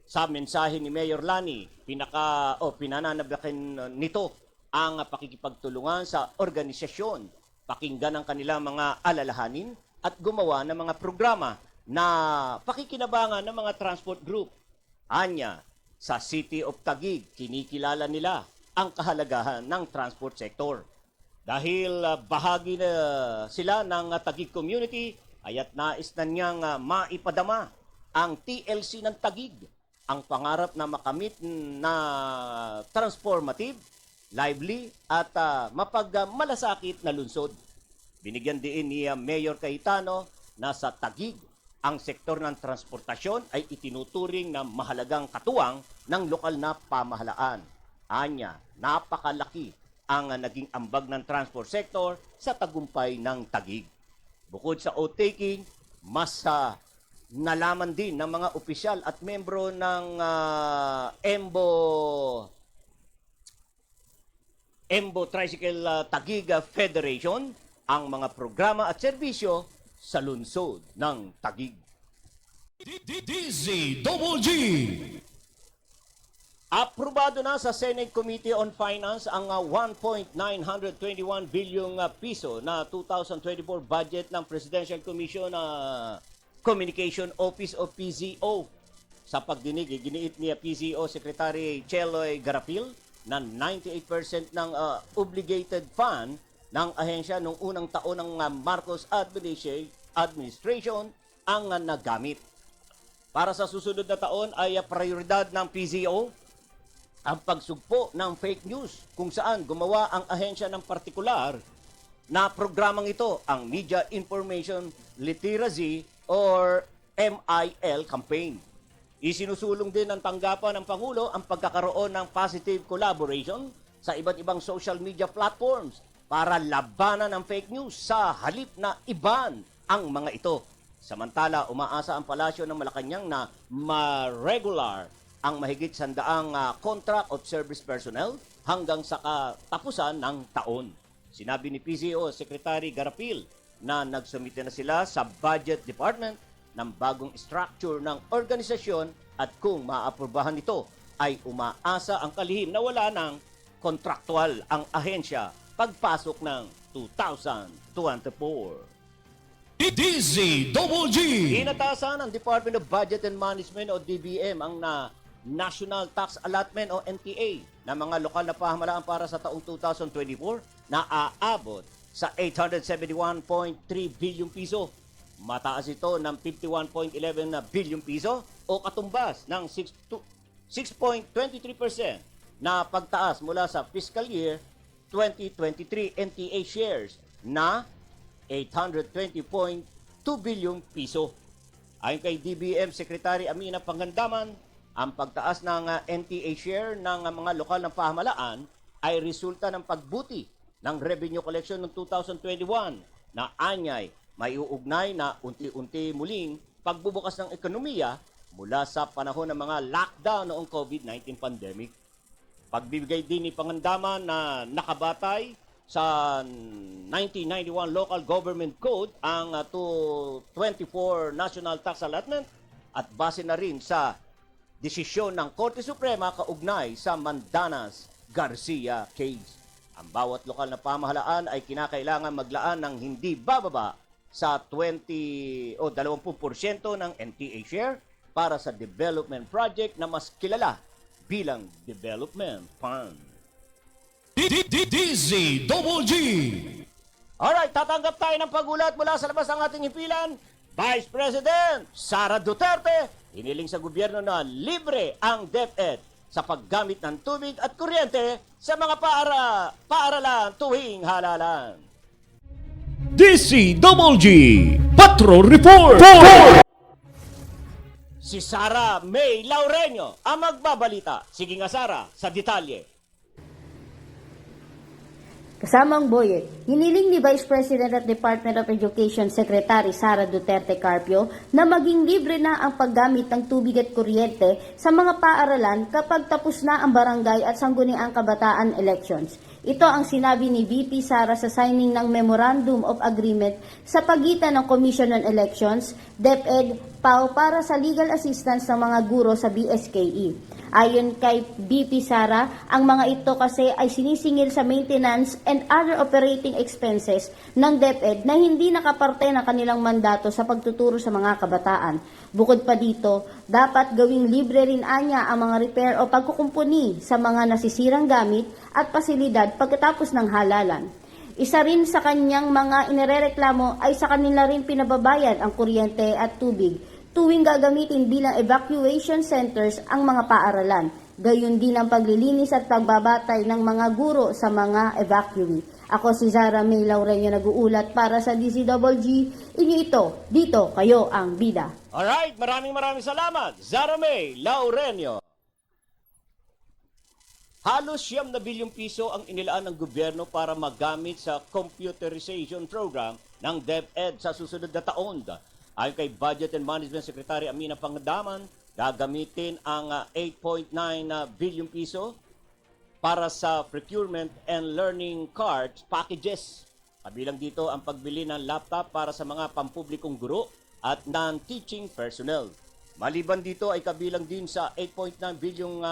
Sa mensahe ni Mayor Lani, pinananabakin nito ang pakikipagtulungan sa organisasyon, pakinggan ang kanilang mga alalahanin at gumawa ng mga programa na pakikinabangan ng mga transport group. Anya, sa City of Taguig, kinikilala nila ang kahalagahan ng transport sector. Dahil bahagi na sila ng Taguig community, aya't nais na niyang maipadama ang TLC ng Taguig, ang pangarap na makamit na transformative, lively at mapagmalasakit na lungsod. Binigyan din ni Mayor Cayetano na sa Taguig, ang sektor ng transportasyon ay itinuturing na mahalagang katuwang ng lokal na pamahalaan. Anya, napakalaki ang naging ambag ng transport sector sa tagumpay ng Taguig. Bukod sa oath-taking, mas nalaman din ng mga opisyal at membro ng Embo Tricycle Taguig Federation ang mga programa at serbisyo sa lungsod ng Taguig. DZGG. Aprobado na sa Senate Committee on Finance ang 1.921 bilyong piso na 2024 budget ng Presidential Commission Communication Office o PZO. Sa pagdinig, giniit niya PZO Secretary Cheloy Garapil na 98% ng obligated fund ng ahensya noong unang taon ng Marcos administration ang nagamit. Para sa susunod na taon ay prioridad ng PZO ang pagsugpo ng fake news kung saan gumawa ang ahensya ng partikular na programang ito, ang Media Information Literacy or MIL campaign. Isinusulong din ng tanggapan ng Pangulo ang pagkakaroon ng positive collaboration sa iba't ibang social media platforms para labanan ng fake news sa halip na iban ang mga ito. Samantala, umaasa ang Palasyo ng Malacanang na ma-regular ang mahigit 100 contract of service personnel hanggang sa katapusan ng taon. Sinabi ni PZO Secretary Garapil na nagsumite na sila sa Budget Department ng bagong structure ng organisasyon at kung maaprubahan ito ay umaasa ang kalihim na wala ng kontraktual ang ahensya pagpasok ng 2024. DZGG. Inatasan ng Department of Budget and Management o DBM ang National Tax Allotment o NTA ng mga lokal na pamahalaan para sa taong 2024 na aabot sa 871.3 bilyong piso. Mataas ito ng 51.11 bilyong piso o katumbas ng 6.23% na pagtaas mula sa fiscal year 2023 NTA shares na 820.2 bilyong piso. Ayon kay DBM Secretary Amina Pangandaman, ang pagtaas ng NTA share ng mga lokal ng pamahalaan ay resulta ng pagbuti ng revenue collection noong 2021 na anyay may uugnay na unti-unti muling pagbubukas ng ekonomiya mula sa panahon ng mga lockdown noong COVID-19 pandemic. Pagbibigay din ni Pangandaman na nakabatay sa 1991 Local Government Code ang 24 National Tax Allotment at base na rin sa desisyon ng Korte Suprema kaugnay sa Mandanas Garcia case. Ang bawat lokal na pamahalaan ay kinakailangan maglaan ng hindi bababa sa 20% ng NTA share para sa development project na mas kilala bilang Development Fund. DZGG. Alright, tatanggap tayo ng pagulat mula sa labas ng ating himpilan. Vice President Sara Duterte, hiniling sa gobyerno na libre ang DepEd sa paggamit ng tubig at kuryente sa mga paaralan tuwing halalan. DCWG Patrol Report. Si Sara May Laureño ang magbabalita. Sige nga Sara, sa detalye. Kasamang Boyet, hiniling ni Vice President at Department of Education Secretary Sara Duterte Carpio na maging libre na ang paggamit ng tubig at kuryente sa mga paaralan kapag tapos na ang barangay at sangguniang kabataan elections. Ito ang sinabi ni VP Sara sa signing ng Memorandum of Agreement sa pagitan ng Commission on Elections, DepEd, PAO para sa legal assistance ng mga guro sa BSKE. Ayon kay VP Sara, ang mga ito kasi ay sinisingil sa maintenance and other operating expenses ng DepEd na hindi nakaparte ng kanilang mandato sa pagtuturo sa mga kabataan. Bukod pa dito, dapat gawing libre rin anya ang mga repair o pagkukumpuni sa mga nasisirang gamit at pasilidad pagkatapos ng halalan. Isa rin sa kanyang mga inirereklamo ay sa kanila rin pinababayad ang kuryente at tubig tuwing gagamitin bilang evacuation centers ang mga paaralan. Gayon din ang paglilinis at pagbabatay ng mga guro sa mga evacuee. Ako si Zara May Laureño nag-uulat para sa DCWG. Inyo ito, dito kayo ang bida. Alright, maraming salamat, Zara May Laureño. Halos 9 na bilyong piso ang inilaan ng gobyerno para magamit sa computerization program ng DepEd sa susunod na taon. Ayon kay Budget and Management Secretary Amina Pangandaman, gagamitin ang 8.9 bilyong piso para sa procurement and learning cards packages. Kabilang dito ang pagbili ng laptop para sa mga pampublikong guro at non-teaching personnel. Maliban dito ay kabilang din sa 8.9 bilyong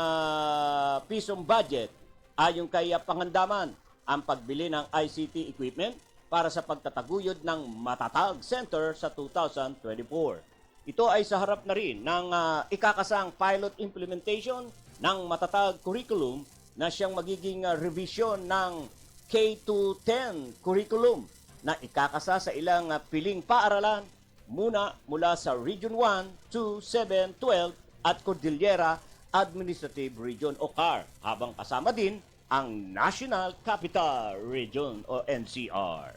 pisong budget ayon kay Pangandaman ang pagbili ng ICT equipment para sa pagtataguyod ng Matatag Center sa 2024. Ito ay sa harap na rin ng ikakasang pilot implementation ng Matatag curriculum na siyang magiging revision ng K-10 curriculum na ikakasa sa ilang piling paaralan mula sa Region 1, 2, 7, 12 at Cordillera Administrative Region o CAR, habang kasama din ang National Capital Region o NCR.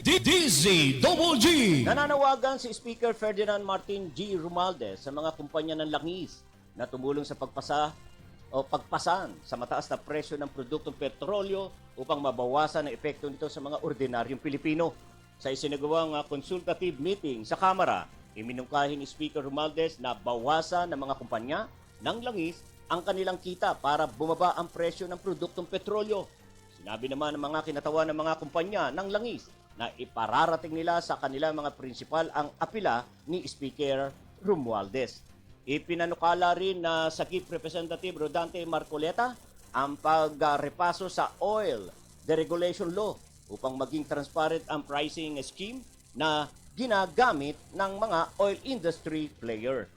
DZWG. Nananawagan si Speaker Ferdinand Martin G. Romualdez sa mga kumpanya ng langis na tumulong sa pagpasan sa mataas na presyo ng produktong petrolyo upang mabawasan ang epekto nito sa mga ordinaryong Pilipino. Sa isinagawang consultative meeting sa Kamara, iminungkahi ni Speaker Romualdez na bawasan ng mga kumpanya ng langis ang kanilang kita para bumaba ang presyo ng produktong petrolyo. Sinabi naman ng mga kinatawan ng mga kumpanya ng langis na ipararating nila sa kanilang mga prinsipal ang apela ni Speaker Romualdez. Ipinanukala rin na sa Chief Representative Rodante Marcoleta ang pagrepaso sa oil deregulation law upang maging transparent ang pricing scheme na ginagamit ng mga oil industry player.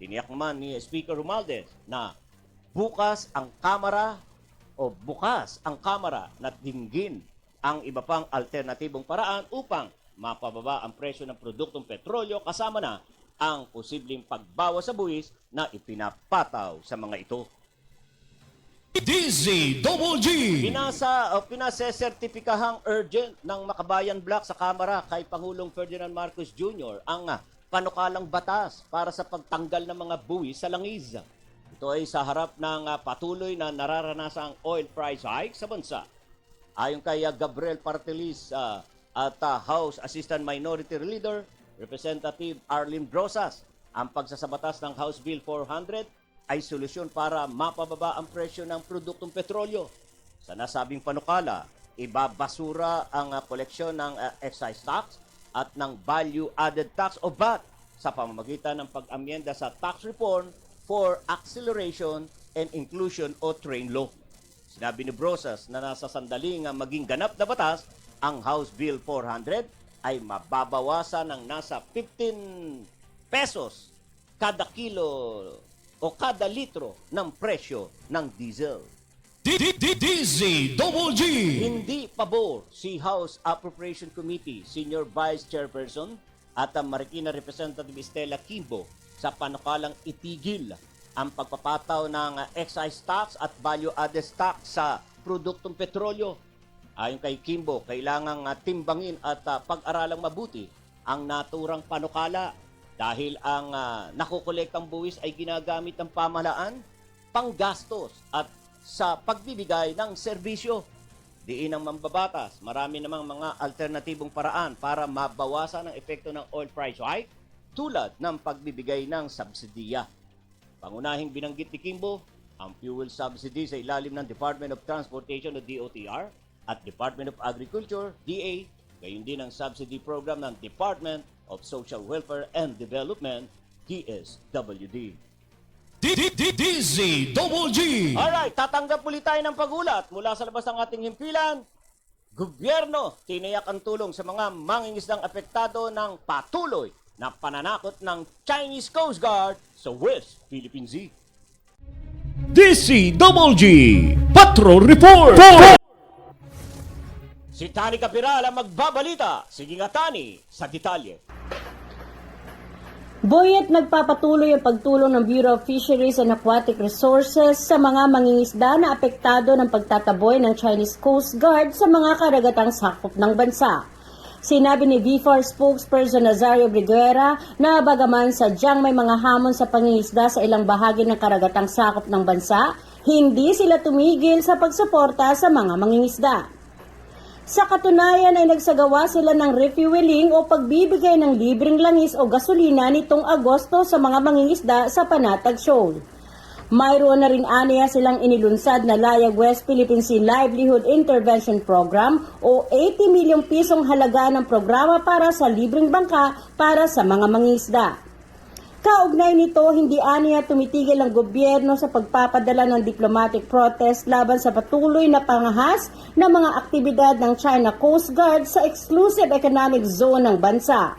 Tiniyak naman ni Speaker Romualdez na bukas ang Kamara na dinggin ang iba pang alternatibong paraan upang mapababa ang presyo ng produktong petrolyo kasama na ang posibleng pagbawas sa buwis na ipinapataw sa mga ito. DZWG. Pinasesertipikahang urgent ng Makabayan Block sa Kamara kay Pangulong Ferdinand Marcos Jr. ang panukalang batas para sa pagtanggal ng mga buwis sa langis. Ito ay sa harap ng patuloy na nararanasang oil price hike sa bansa. Ayon kay Gabriel Partelis at House Assistant Minority Leader, Representative Arlene Brosas, ang pagsasabatas ng House Bill 400 ay solusyon para mapababa ang presyo ng produktong petrolyo. Sa nasabing panukala, ibabasura ang koleksyon ng excise tax at ng value added tax o VAT sa pamamagitan ng pag-amyenda sa tax reform for acceleration and inclusion o train law. Sinabi ni Brosas na nasa sandaling maging ganap na batas, ang House Bill 400 ay mababawasan ng nasa 15 pesos kada kilo o kada litro ng presyo ng diesel. DZWG. Hindi pabor si House Appropriation Committee Senior Vice Chairperson at ang Marikina Representative Estela Kimbo sa panukalang itigil ang pagpapataw ng excise tax at value added tax sa produktong petrolyo. Ayon kay Kimbo, kailangang timbangin at pag-aralang mabuti ang naturang panukala dahil ang nakukolektang buwis ay ginagamit ng pamahalaan, panggastos at sa pagbibigay ng serbisyo. Diin ang mambabatas, marami namang mga alternatibong paraan para mabawasan ang epekto ng oil price hike tulad ng pagbibigay ng subsidiya. Pangunahing binanggit ni Kimbo ang fuel subsidy sa ilalim ng Department of Transportation o DOTR at Department of Agriculture, DA, gayon din ang subsidy program ng Department of Social Welfare and Development, DSWD. DZWG. Alright, tatanggap ulit tayo ng pagulat mula sa labas ng ating himpilan. Gobyerno, tiniyak ang tulong sa mga mangingisdang apektado ng patuloy na pananakot ng Chinese Coast Guard sa West Philippine Sea. DZWG. Patrol Report. Si Tani Capiral ang magbabalita. Sige nga Tani, sa detalye. Boyet, nagpapatuloy ang pagtulong ng Bureau of Fisheries and Aquatic Resources sa mga mangingisda na apektado ng pagtataboy ng Chinese Coast Guard sa mga karagatang sakop ng bansa. Sinabi ni BFAR spokesperson Nazario Briguera na bagaman sadyang may mga hamon sa pangingisda sa ilang bahagi ng karagatang sakop ng bansa, hindi sila tumigil sa pagsuporta sa mga mangingisda. Sa katunayan ay nagsagawa sila ng refueling o pagbibigay ng libreng langis o gasolina nitong Agosto sa mga mangingisda sa Panatag Shoal. Mayroon na rin aniya silang inilunsad na Layag West Philippine Sea Livelihood Intervention Program o 80 milyong pisong halaga ng programa para sa libreng bangka para sa mga mangingisda. Kaugnay nito, hindi aniya tumitigil ang gobyerno sa pagpapadala ng diplomatic protest laban sa patuloy na pangahas ng mga aktibidad ng China Coast Guard sa exclusive economic zone ng bansa.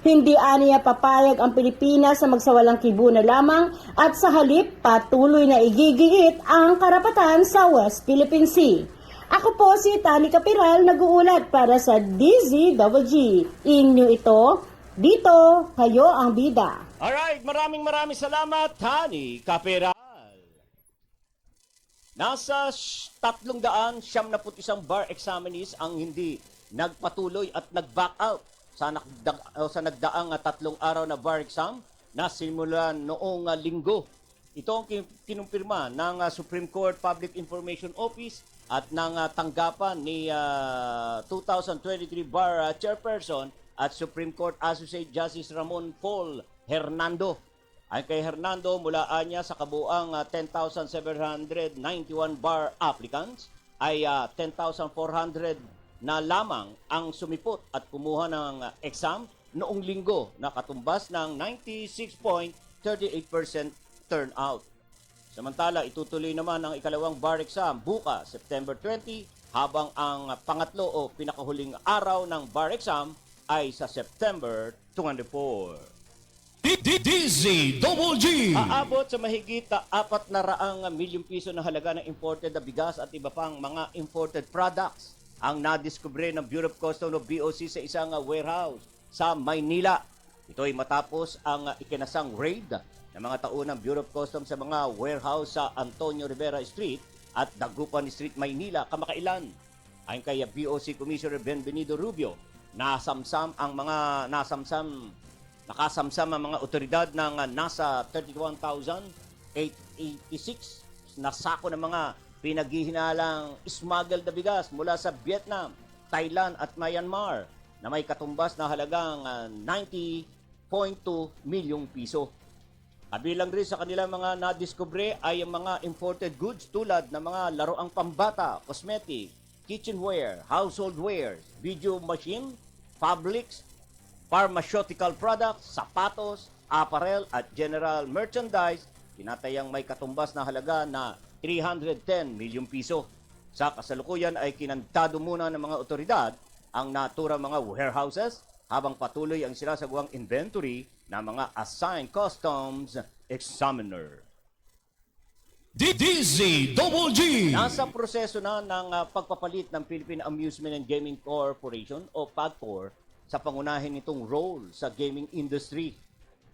Hindi aniya papayag ang Pilipinas sa magsawalang kibuna lamang at sa halip patuloy na igigit ang karapatan sa West Philippine Sea. Ako po si Tani Capiral, nag-uulat para sa DZWG. Inyo ito, dito kayo ang bida. Alright, maraming salamat, Tani Caperal. Nasa 371 bar examinees ang hindi nagpatuloy at nag-back out sa nagdaang 3 araw na bar exam na simulan noong linggo. Ito ang kinumpirma ng Supreme Court Public Information Office at ng tanggapan ni 2023 bar chairperson at Supreme Court Associate Justice Ramon Paul Hernando. Ay kay Hernando, mulaan niya sa kabuang 10,791 bar applicants ay 10,400 na lamang ang sumipot at kumuha ng exam noong linggo na katumbas ng 96.38% turnout. Samantala, itutuloy naman ang ikalawang bar exam bukas, September 20, habang ang pangatlo o pinakahuling araw ng bar exam ay sa September 24. DZWG. Aabot sa mahigit 400 milyong piso na halaga ng imported na bigas at iba pang mga imported products ang nadiskubre ng Bureau of Customs o BOC sa isang warehouse sa Maynila. Ito ay matapos ang ikinasang raid ng mga tao ng Bureau of Customs sa mga warehouse sa Antonio Rivera Street at Dagupan Street, Maynila kamakailan. Ayon kay BOC Commissioner Benvenido Rubio, nakasamsam ang mga otoridad ng nasa 31,886 na sako ng mga pinaghihinalang smuggled na bigas mula sa Vietnam, Thailand at Myanmar na may katumbas na halagang 90.2 milyong piso. Kabilang rin sa kanilang mga nadiskubre ay ang mga imported goods tulad ng mga laruang pambata, cosmetic, kitchenware, household wares, video machine, fabrics, pharmaceutical products, sapatos, apparel at general merchandise, tinatayang may katumbas na halaga na 310 milyong piso. Sa kasalukuyan ay kinantado muna ng mga otoridad ang naturang mga warehouses habang patuloy ang sinasagawang inventory ng mga assigned customs examiner. DZWG. Nasa proseso na ng pagpapalit ng Philippine Amusement and Gaming Corporation o PAGCOR sa pangunahin nitong role sa gaming industry.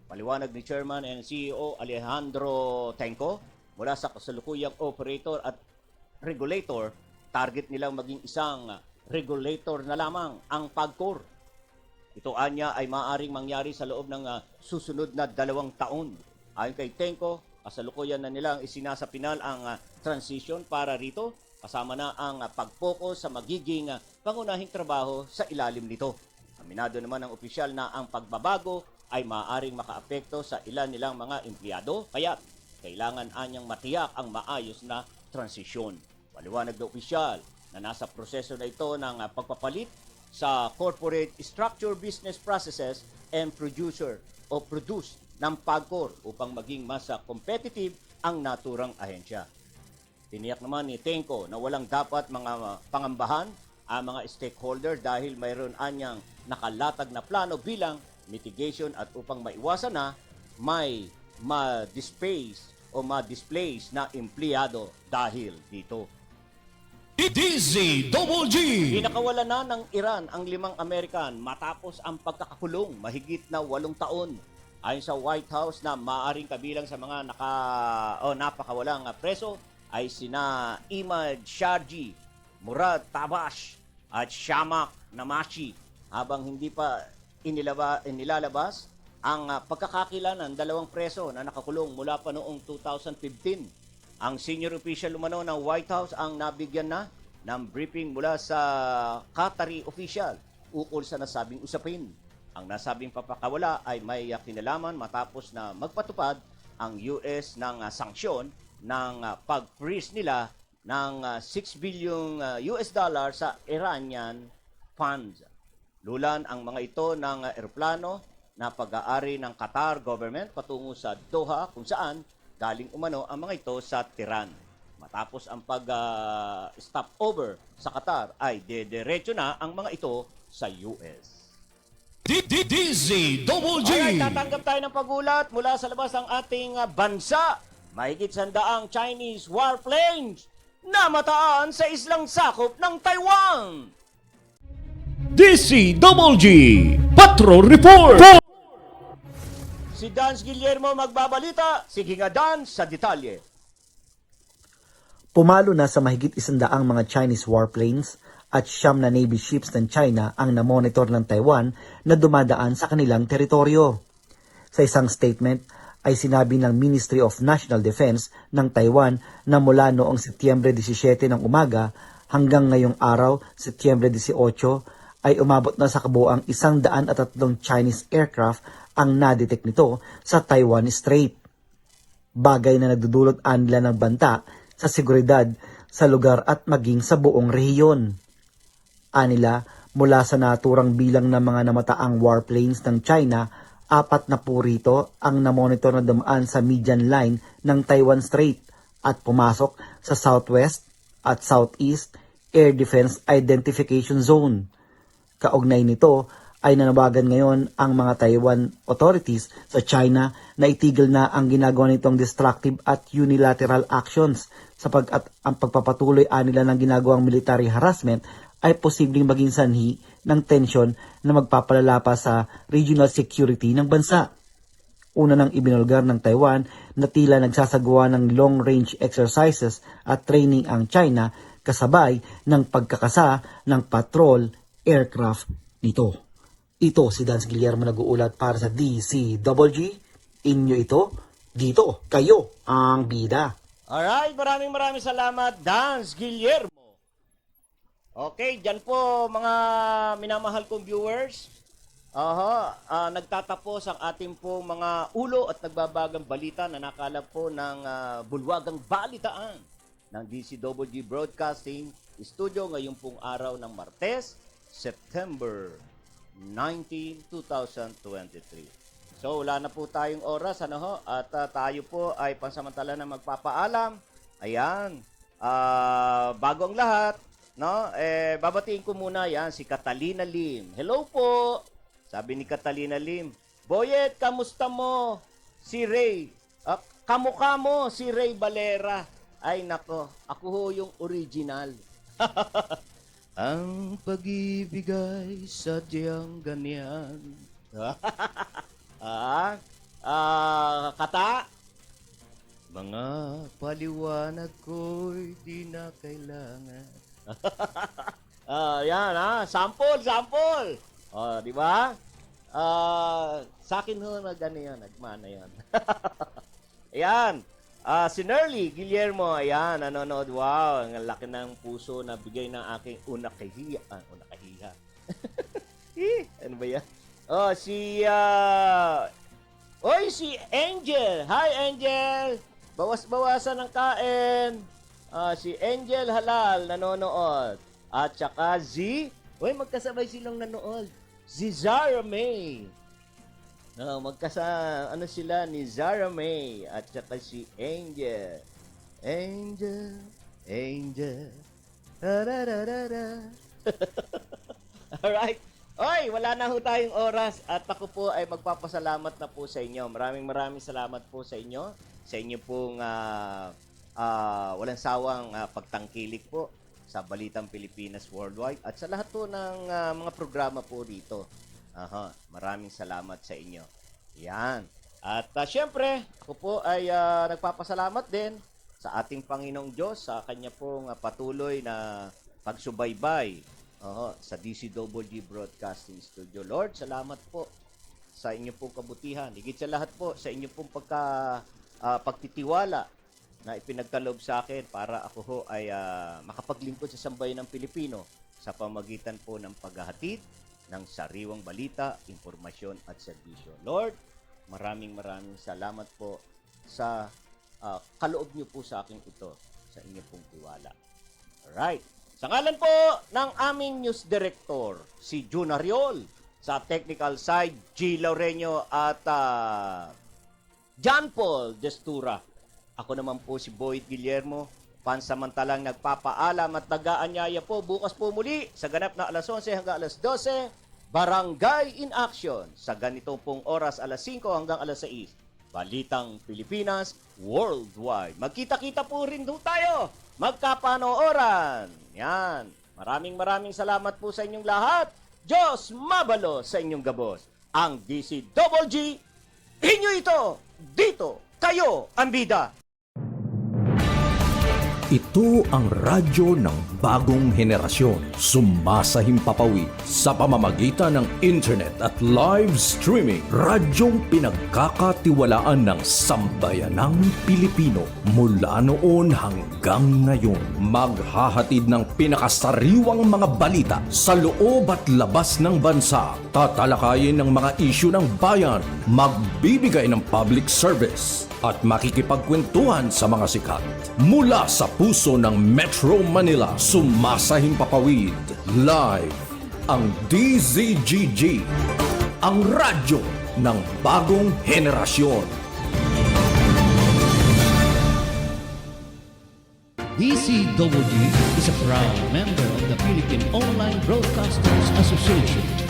Paliwanag ni Chairman and CEO Alejandro Tenco, mula sa kasalukuyang operator at regulator, target nilang maging isang regulator na lamang ang PAGCOR. Ito anya ay maaaring mangyari sa loob ng susunod na 2 taon. Ayon kay Tenco, kasalukuyan na nilang isinasapinal ang transition para rito, kasama na ang pag-focus sa magiging pangunahing trabaho sa ilalim nito. Aminado naman ng opisyal na ang pagbabago ay maaaring makaapekto sa ilan nilang mga empleyado, kaya kailangan anyang matiyak ang maayos na transisyon. Paliwanag ng opisyal na nasa proseso na ito ng pagpapalit sa corporate structure, business processes, and produce ng PAGCOR upang maging mas competitive ang naturang ahensya. Tiniyak naman ni Tenco na walang dapat mga pangambahan ang mga stakeholder dahil mayroon anyang nakalatag na plano bilang mitigation at upang maiwasan na may ma-displace na empleyado dahil dito. DZWG. Pinakawalan na ng Iran ang 5 American matapos ang pagkakakulong mahigit na 8 taon. ayon sa White House na maaaring kabilang sa mga napakawalang preso ay sina Imad Sharji, Murad Tabash at Shamak Namashi, habang hindi pa inilalabas ang pagkakakilanlan dalawang preso na nakakulong mula pa noong 2015. Ang senior official umano ng White House ang nabigyan na ng briefing mula sa Qatari official ukol sa nasabing usapin. Ang nasabing papakawala ay may kinalaman matapos na magpatupad ang US ng sanksyon ng pag-freeze nila ng 6 billion US dollar sa Iranian funds. Lulan ang mga ito ng eroplano na pag-aari ng Qatar government patungo sa Doha kung saan galing umano ang mga ito sa Tehran. Matapos ang pag-stopover sa Qatar ay dediretso na ang mga ito sa US. DZGG. Alright, tatanggap tayo ng pagulat mula sa labas ng ating bansa. Mahigit 100 Chinese warplanes na mataan sa islang sakop ng Taiwan. DCGG Patrol Report. Si Dans Guillermo magbabalita. Sige nga Dan sa detalye. Pumalo na sa mahigit 100 mga Chinese warplanes at 9 na Navy ships ng China ang namonitor ng Taiwan na dumadaan sa kanilang teritoryo. Sa isang statement ay sinabi ng Ministry of National Defense ng Taiwan na mula noong Setyembre 17 ng umaga hanggang ngayong araw, Setyembre 18, ay umabot na sa kabuuang 103 Chinese aircraft ang nadetect nito sa Taiwan Strait. Bagay na nagdudulot nila ng banta sa seguridad sa lugar at maging sa buong rehiyon. Anila, mula sa naturang bilang ng mga namataang warplanes ng China, 4 na po rito ang namonitor na dumaan sa median line ng Taiwan Strait at pumasok sa Southwest at Southeast Air Defense Identification Zone. Kaugnay nito ay nanawagan ngayon ang mga Taiwan authorities sa China na itigil na ang ginagawa nitong destructive at unilateral actions sapagkat ang pagpapatuloy nila ng ginagawang military harassment ay posibleng maging sanhi ng tensyon na magpapalala pa sa regional security ng bansa. Una nang ibinulgar ng Taiwan na tila nagsasagawa ng long-range exercises at training ang China kasabay ng pagkakasa ng patrol aircraft nito. Ito si Dans Guillermo nag-uulat para sa DCWG. Inyo ito, dito, kayo ang bida. Alright, maraming salamat Dans Guillermo. Okay, dyan po mga minamahal kong viewers. Nagtatapos ang ating po mga ulo at nagbabagang balita na nakalap po ng bulwagang balitaan ng DCWG Broadcasting Studio ngayong pong araw ng Martes, September 19, 2023. So wala na po tayong oras at tayo po ay pansamantala na magpapaalam. Ayan, bago ang lahat, babatiin ko muna yan si Catalina Lim. Hello po. Sabi ni Catalina Lim, Boyet, kamusta mo? Si Ray. Kamukha mo si Ray Valera. Ay nako, ako ho yung original. Ang pag-ibig ay sadyang ganyan. Kata, mga paliwanag ko'y di na kailangan. Yan sample. Di ba? Sa akin ho nagmana yan. Ayan. Si Nerly Guillermo, ayan, nanonood. Wow, ang laki ng puso na bigay ng aking unakahiya. Unakahiya. Ano ba yan? Si Angel. Hi, Angel. Bawas-bawasan ng kain. Si Angel Halal nanonood. At saka magkasabay silang nanood. Si Zara May. Sila ni Zara May at saka si Angel. Angel. Alright. Oy, wala na ho tayong oras at ako po ay magpapasalamat na po sa inyo. Maraming salamat po sa inyo. Sa inyo pong walang sawang pagtangkilik po sa Balitang Pilipinas Worldwide at sa lahat po ng mga programa po dito. Maraming salamat sa inyo. Yan. At syempre, ako po ay nagpapasalamat din sa ating Panginoong Diyos sa kanya pong patuloy na pagsubaybay sa DCWG Broadcasting Studio. Lord, salamat po sa inyong pong kabutihan. Higit sa lahat po sa inyong pong pagtitiwala na ipinagkaloob sa akin para ako ho ay makapaglingkod sa sambayan ng Pilipino sa pamagitan po ng paghahatid ng sariwang balita, impormasyon at serbisyo. Lord, maraming salamat po sa kaloob niyo po sa akin ito, sa inyong pong tiwala. Alright. Sa ngalan po ng aming news director, si Jun Ariol, sa technical side, G. Laureño at John Paul Destura. Ako naman po si Boyd Guillermo, pansamantalang nagpapaalam at nag-aanyaya po bukas po muli sa ganap na alas 11 hanggang alas 12, Barangay in Action sa ganito pong oras alas 5 hanggang alas 6. Balitang Pilipinas Worldwide. Magkita-kita po rin doon tayo. Magkapanooran. Yan. Maraming salamat po sa inyong lahat. Diyos mabalo sa inyong gabos. Ang DCWG, inyo ito. Dito, kayo ang bida. Ito ang radyo ng bagong henerasyon. Sumasahimpapawid sa pamamagitan ng internet at live streaming. Radyong pinagkakatiwalaan ng sambayanang Pilipino. Mula noon hanggang ngayon, maghahatid ng pinakasariwang mga balita sa loob at labas ng bansa. Tatalakayin ng mga isyu ng bayan. Magbibigay ng public service at makikipagkwentuhan sa mga sikat. Mula sa puso ng Metro Manila, sumasahimpapawid live ang DZGG, ang radyo ng bagong henerasyon. DCWG is a proud member of the Philippine Online Broadcasters Association.